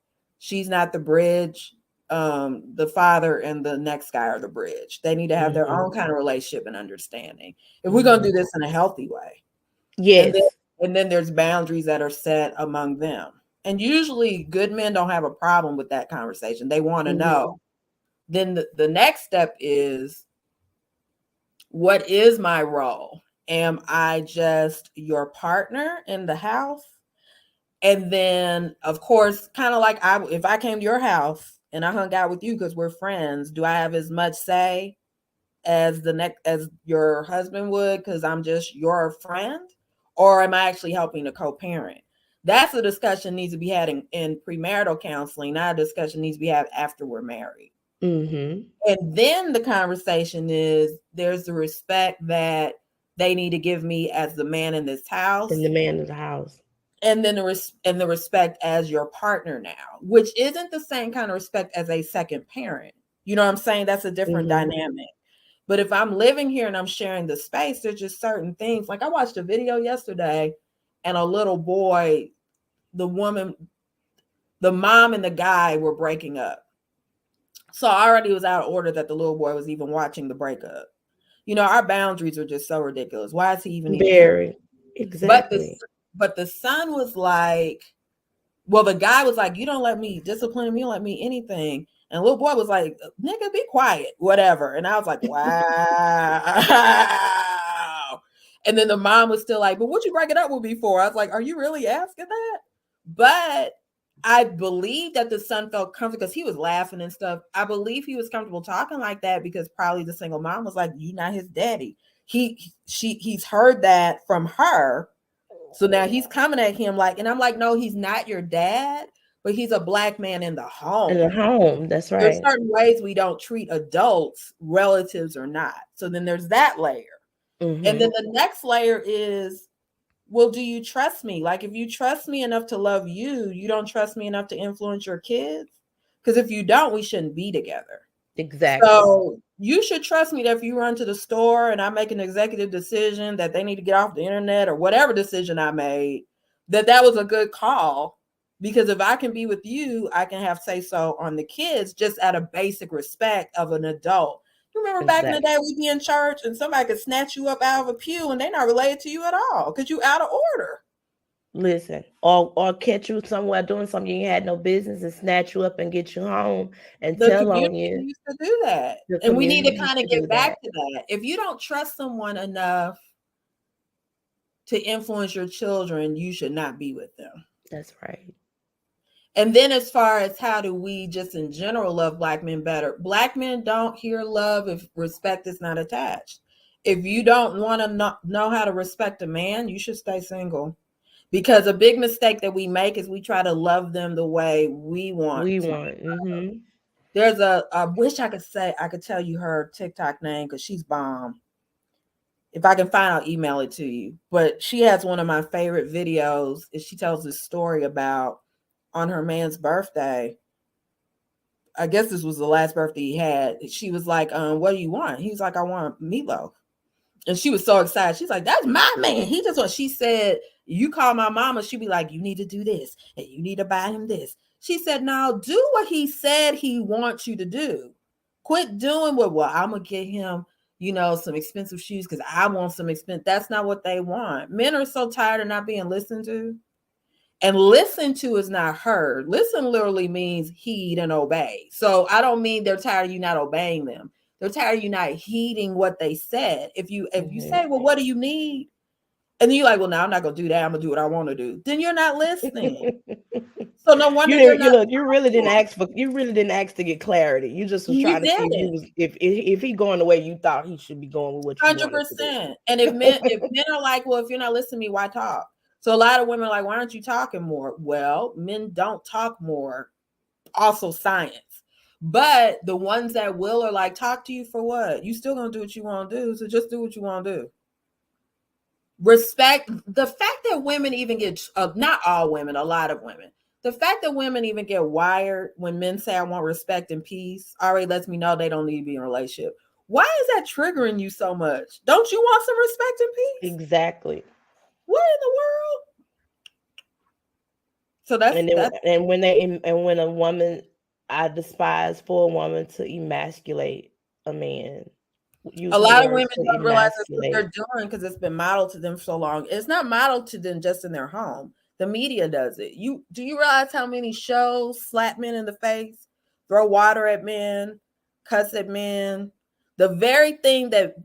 She's not the bridge. The father and the next guy are the bridge. They need to have their own kind of relationship and understanding. If we're going to do this in a healthy way. Yes. And then there's boundaries that are set among them. And usually good men don't have a problem with that conversation. They want to know. Then the next step is, what is my role? Am I just your partner in the house? And then, of course, kind of like if I came to your house and I hung out with you because we're friends, do I have as much say as as your husband would because I'm just your friend? Or am I actually helping to co-parent? That's a discussion needs to be had in premarital counseling, not a discussion needs to be had after we're married. Mm-hmm. And then the conversation is there's the respect that they need to give me as the man in this house. And the man in the house. And then the respect as your partner now, which isn't the same kind of respect as a second parent. You know what I'm saying? That's a different dynamic. But if I'm living here and I'm sharing the space, there's just certain things. Like I watched a video yesterday and a little boy, the woman, the mom and the guy were breaking up. So I already was out of order that the little boy was even watching the breakup. You know, our boundaries are just so ridiculous. Why is he even Very exactly? But the son was like, well, the guy was like, you don't let me discipline him, you don't let me anything. And the little boy was like, nigga, be quiet, whatever. And I was like, wow. And then the mom was still like, but what you break it up with me for? I was like, are you really asking that? But I believe that the son felt comfortable because he was laughing and stuff. I believe he was comfortable talking like that because probably the single mom was like, you not his daddy. He's heard that from her. So now he's coming at him like, and I'm like, no, he's not your dad, but he's a black man in the home. In the home, that's right. There's certain ways we don't treat adults, relatives or not. So then there's that layer. Mm-hmm. And then the next layer is, well, do you trust me? Like if you trust me enough to love you, you don't trust me enough to influence your kids? Because if you don't, we shouldn't be together. Exactly. So you should trust me that if you run to the store and I make an executive decision that they need to get off the internet or whatever decision I made, that was a good call. Because if I can be with you, I can have say so on the kids just out of basic respect of an adult. You remember back in the day we'd be in church and somebody could snatch you up out of a pew and they're not related to you at all because you out of order. Listen, or catch you somewhere doing something you had no business and snatch you up and get you home and tell on you. Used to do that. And we need to kind of get back to that. If you don't trust someone enough to influence your children, you should not be with them. That's right. And then as far as how do we just in general love black men better? Black men don't hear love if respect is not attached. If you don't want to know how to respect a man, you should stay single. Because a big mistake that we make is we try to love them the way we want. Mm-hmm. There's I wish I could tell you her TikTok name because she's bomb. If I can find, I'll email it to you. But she has one of my favorite videos. She tells this story about on her man's birthday. I guess this was the last birthday he had. She was like, what do you want? He was like, I want meatloaf. And she was so excited. She's like, that's my man. He just what she said. You call my mama, she'd be like, you need to do this and you need to buy him this. She said, no, do what he said he wants you to do. Quit doing what, well, I'm going to get him, some expensive shoes because I want some expensive. That's not what they want. Men are so tired of not being listened to. And listen to is not heard. Listen literally means heed and obey. So I don't mean they're tired of you not obeying them. They're tired of you not heeding what they said. If you say, well, what do you need? And then you're like, well, no, I'm not going to do that. I'm going to do what I want to do. Then you're not listening. So no wonder you really didn't ask to get clarity. You just was trying to see if he going the way you thought he should be going with what you 100%. And if men are like, well, if you're not listening to me, why talk? So a lot of women are like, why aren't you talking more? Well, men don't talk more. Also science. But the ones that will are like, talk to you for what? You still going to do what you want to do. So just do what you want to do. Respect. The fact that women even get, not all women, a lot of women, the fact that women even get wired when men say, I want respect and peace, already lets me know they don't need to be in a relationship. Why is that triggering you so much? Don't you want some respect and peace? Exactly. What in the world? So when a woman, I despise for a woman to emasculate a man. A lot of women don't realize that's what they're doing because it's been modeled to them so long. It's not modeled to them just in their home. The media does it. Do you realize how many shows slap men in the face, throw water at men, cuss at men? The very thing that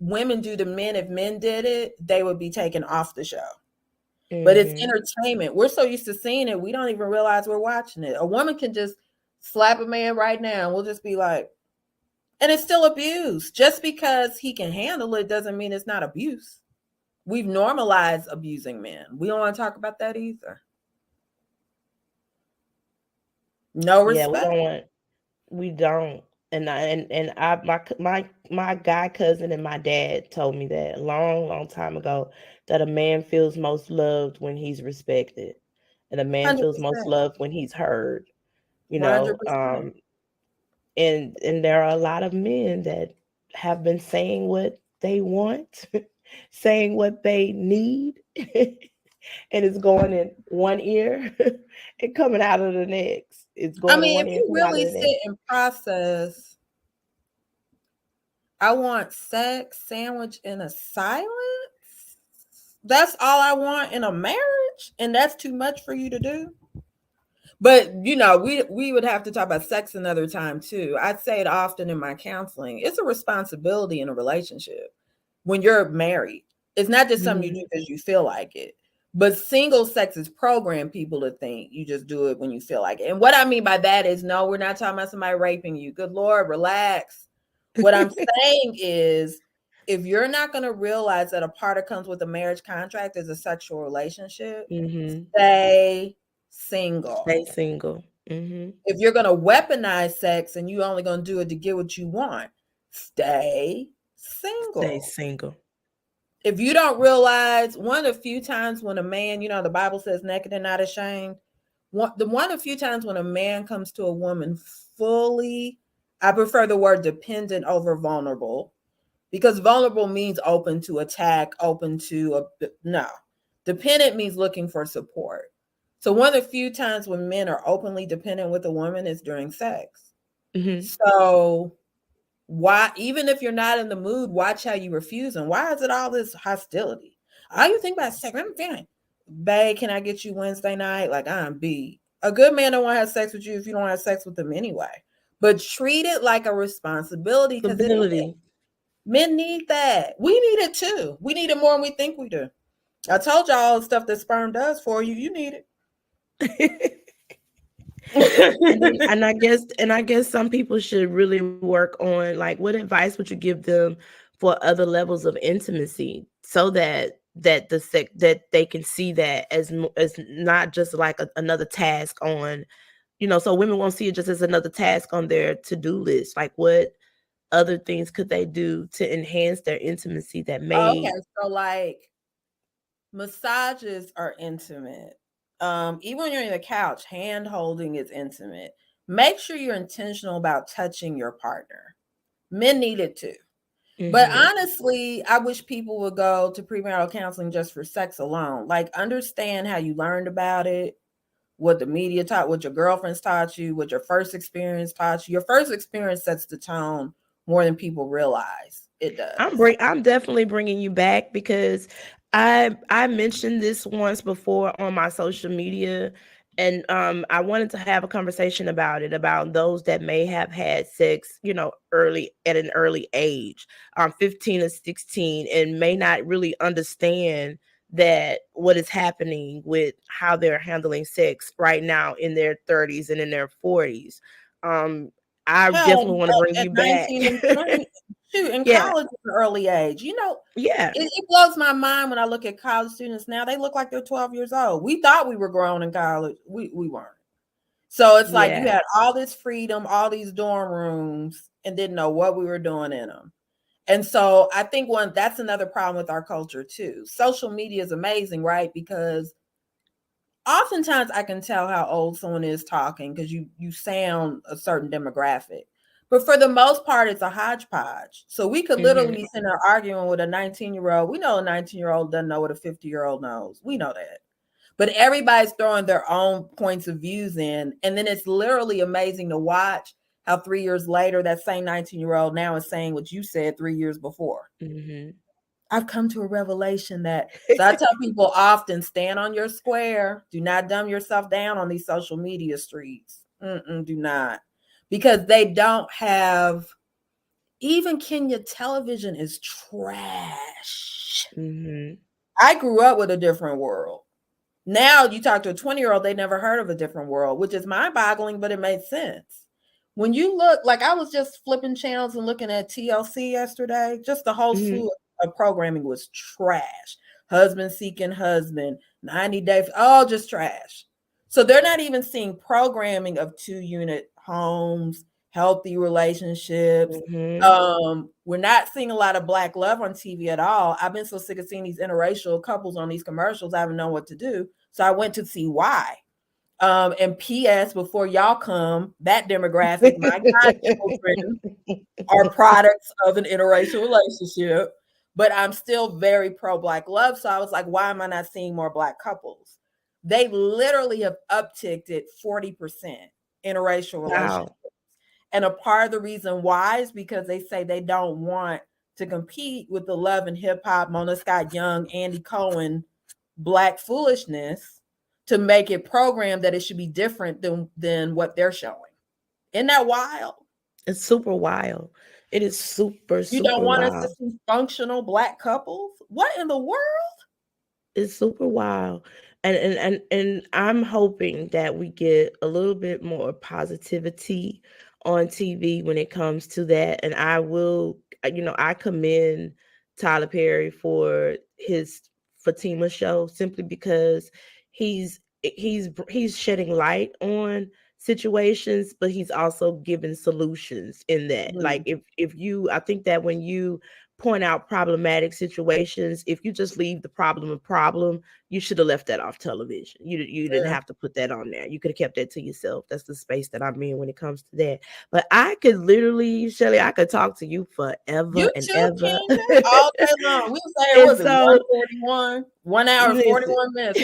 women do to men, if men did it, they would be taken off the show. But it's Mm-hmm. entertainment. We're so used to seeing it, we don't even realize we're watching it. A woman can just slap a man right now, and we'll just be like, and it's still abuse. Just because he can handle it doesn't mean it's not abuse. We've normalized abusing men. We don't want to talk about that either. No Yeah, we respect. don't want. We don't. And my guy cousin and my dad told me that a long time ago, that a man feels most loved when he's respected, and a man feels most 100%. loved when he's heard. You know, 100%. and there are a lot of men that have been saying what they want, saying what they need, and it's going in one ear and coming out of the next. It's I going in mean, one if ear and you coming out of really the next. sit and process, I want sex sandwich in a silence. That's all I want in a marriage, and that's too much for you to do. But we would have to talk about sex another time too. I say it often in my counseling. It's a responsibility in a relationship when you're married. It's not just something you do because you feel like it. But single sex is programmed people to think you just do it when you feel like it. And what I mean by that is, no, we're not talking about somebody raping you. Good Lord, relax. What I'm saying is, if you're not going to realize that a part that comes with a marriage contract is a sexual relationship, Mm-hmm. stay single. Stay single. Mm-hmm. If you're going to weaponize sex and you're only going to do it to get what you want, stay Stay single. single. If you don't realize, one of the few times when a man, the Bible says naked and not ashamed, one of the few times when a man comes to a woman fully, I prefer the word dependent over vulnerable, because vulnerable means open to attack, open to no. Dependent means looking for support. So one of the few times when men are openly dependent with a woman is during sex. Mm-hmm. So why, even if you're not in the mood, watch how you refuse them. Why is it all this hostility? All you think about sex, I'm fine. Babe, can I get you Wednesday night? Like, I'm beat. A good man don't want to have sex with you if you don't have sex with them anyway. But treat it like a responsibility, because it is. Stability. Men need that. We need it too. We need it more than we think we do. I told y'all all the stuff that sperm does for you. You need it. and I guess some people should really work on, like, what advice would you give them for other levels of intimacy, so that that they can see that as not just like another task on, so women won't see it just as another task on their to-do list. Like, what other things could they do to enhance their intimacy that Okay, may. so like massages are intimate. Even when you're on the couch, hand holding is intimate. Make sure you're intentional about touching your partner. Men need it too. But Mhm. honestly, I wish people would go to premarital counseling just for sex alone. Like, understand how you learned about it, what the media taught, what your girlfriends taught you, what your first experience taught you. Your first experience sets the tone more than people realize it does. I'm definitely bringing you back, because I mentioned this once before on my social media, and I wanted to have a conversation about it, about those that may have had sex, early, at an early age, 15 or 16, and may not really understand that what is happening with how they're handling sex right now in their 30s and in their 40s. Um, I Hell, definitely want to bring at you back. 19 and 20, shoot, in Yeah, college at an early age. yeah, It blows my mind when I look at college students now. They look like they're 12 years old. We thought we were grown in college. We weren't. So it's like you yeah. had all this freedom, all these dorm rooms, and didn't know what we were doing in them. And so I think that's another problem with our culture too. Social media is amazing, right? Because oftentimes I can tell how old someone is talking because you sound a certain demographic. But for the most part, it's a hodgepodge. So we could literally Mhm. be sitting there arguing with a 19-year-old. We know a 19-year-old doesn't know what a 50-year-old knows. We know that. But everybody's throwing their own points of views in. And then it's literally amazing to watch how 3 years later, that same 19-year-old now is saying what you said 3 years before. Mhm. I've come to a revelation that, so I tell people often, stand on your square. Do not dumb yourself down on these social media streets. Do not. Because they don't have, Even Kenya television is trash. Mm-hmm. I grew up with a different world. Now you talk to a 20-year-old, they never heard of a different world, which is mind-boggling, but it made sense. When you look, like I was just flipping channels and looking at TLC yesterday, just the whole slew of programming was trash. Husband seeking husband, 90 days, all just trash. So they're not even seeing programming of 2-unit homes, healthy relationships. We're not seeing a lot of Black love on TV at all. I've been so sick of seeing these interracial couples on these commercials. I haven't known what to do. So I went to see why. And P.S. before y'all come, that demographic, my godchildren are products of an interracial relationship, but I'm still very pro Black love. So I was like, why am I not seeing more Black couples? They literally have upticked it 40% interracial relationships. Wow. And a part of the reason why is because they say they don't want to compete with the Love and Hip Hop, Mona Scott Young, Andy Cohen, Black foolishness, to make it programmed that it should be different than what they're showing. Isn't that wild? It's super wild. It is super, You don't super want wild. us to see functional Black couples? What in the world? It's super wild. And I'm hoping that we get a little bit more positivity on TV when it comes to that. And I will, I commend Tyler Perry for his Fatima show simply because he's shedding light on situations, but he's also giving solutions in that. Like I think that when you point out problematic situations, if you just leave the problem a problem, you should have left that off television. You didn't have to put that on there. You could have kept that to yourself. That's the space that I'm in when it comes to that. But I could literally, Shelly, I could talk to you forever You and too, ever. Kenya, all day long. We was saying, was it 1:41? 1 hour and 41 minutes.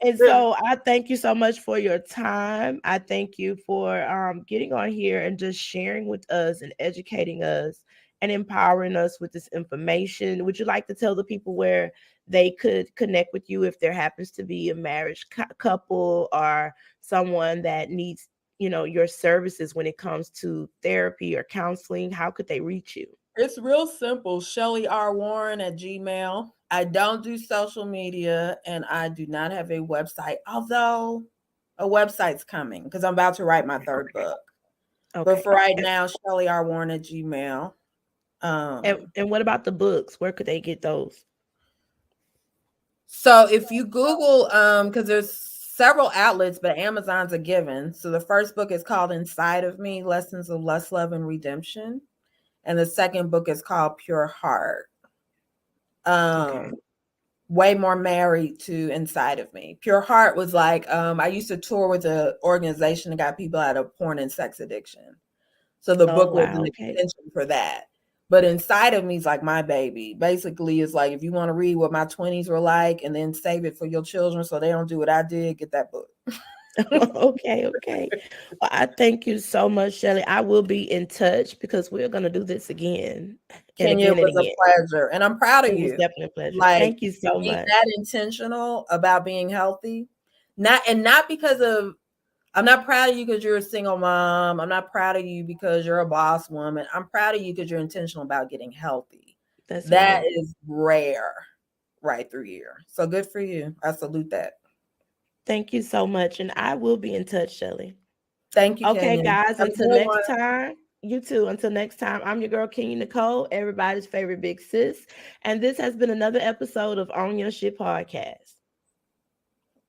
And so I thank you so much for your time. I thank you for getting on here and just sharing with us and educating us and empowering us with this information. Would you like to tell the people where they could connect with you if there happens to be a marriage couple or someone that needs, your services when it comes to therapy or counseling? How could they reach you? It's real simple. Shellie R. Warren at Gmail. I don't do social media and I do not have a website, although a website's coming because I'm about to write my third book. Okay. But for right now, Shellie R. Warren at Gmail. And what about the books? Where could they get those? So if you Google, because there's several outlets, but Amazon's a given. So the first book is called Inside of Me, Lessons of Lust, Love, and Redemption. And the second book is called Pure Heart. Way more married to Inside of Me. Pure Heart was like, I used to tour with an organization that got people out of porn and sex addiction. So the book was an extension for that. But Inside of Me is like my baby. Basically, it's like if you want to read what my 20s were like and then save it for your children so they don't do what I did, get that book. Okay. Well, I thank you so much, Shelly. I will be in touch because we're going to do this again. Kenya, it was a pleasure. And I'm proud of you. It was definitely a pleasure. Like, thank you so much. That intentional about being healthy. Not because of, I'm not proud of you because you're a single mom. I'm not proud of you because you're a boss woman. I'm proud of you because you're intentional about getting healthy. That is rare right through here. So good for you. I salute that. Thank you so much. And I will be in touch, Shelly. Thank you, Okay, Kenya. guys, until next time. You too. Until next time, I'm your girl, Kenya Nicole, everybody's favorite big sis. And this has been another episode of On Your Shit Podcast.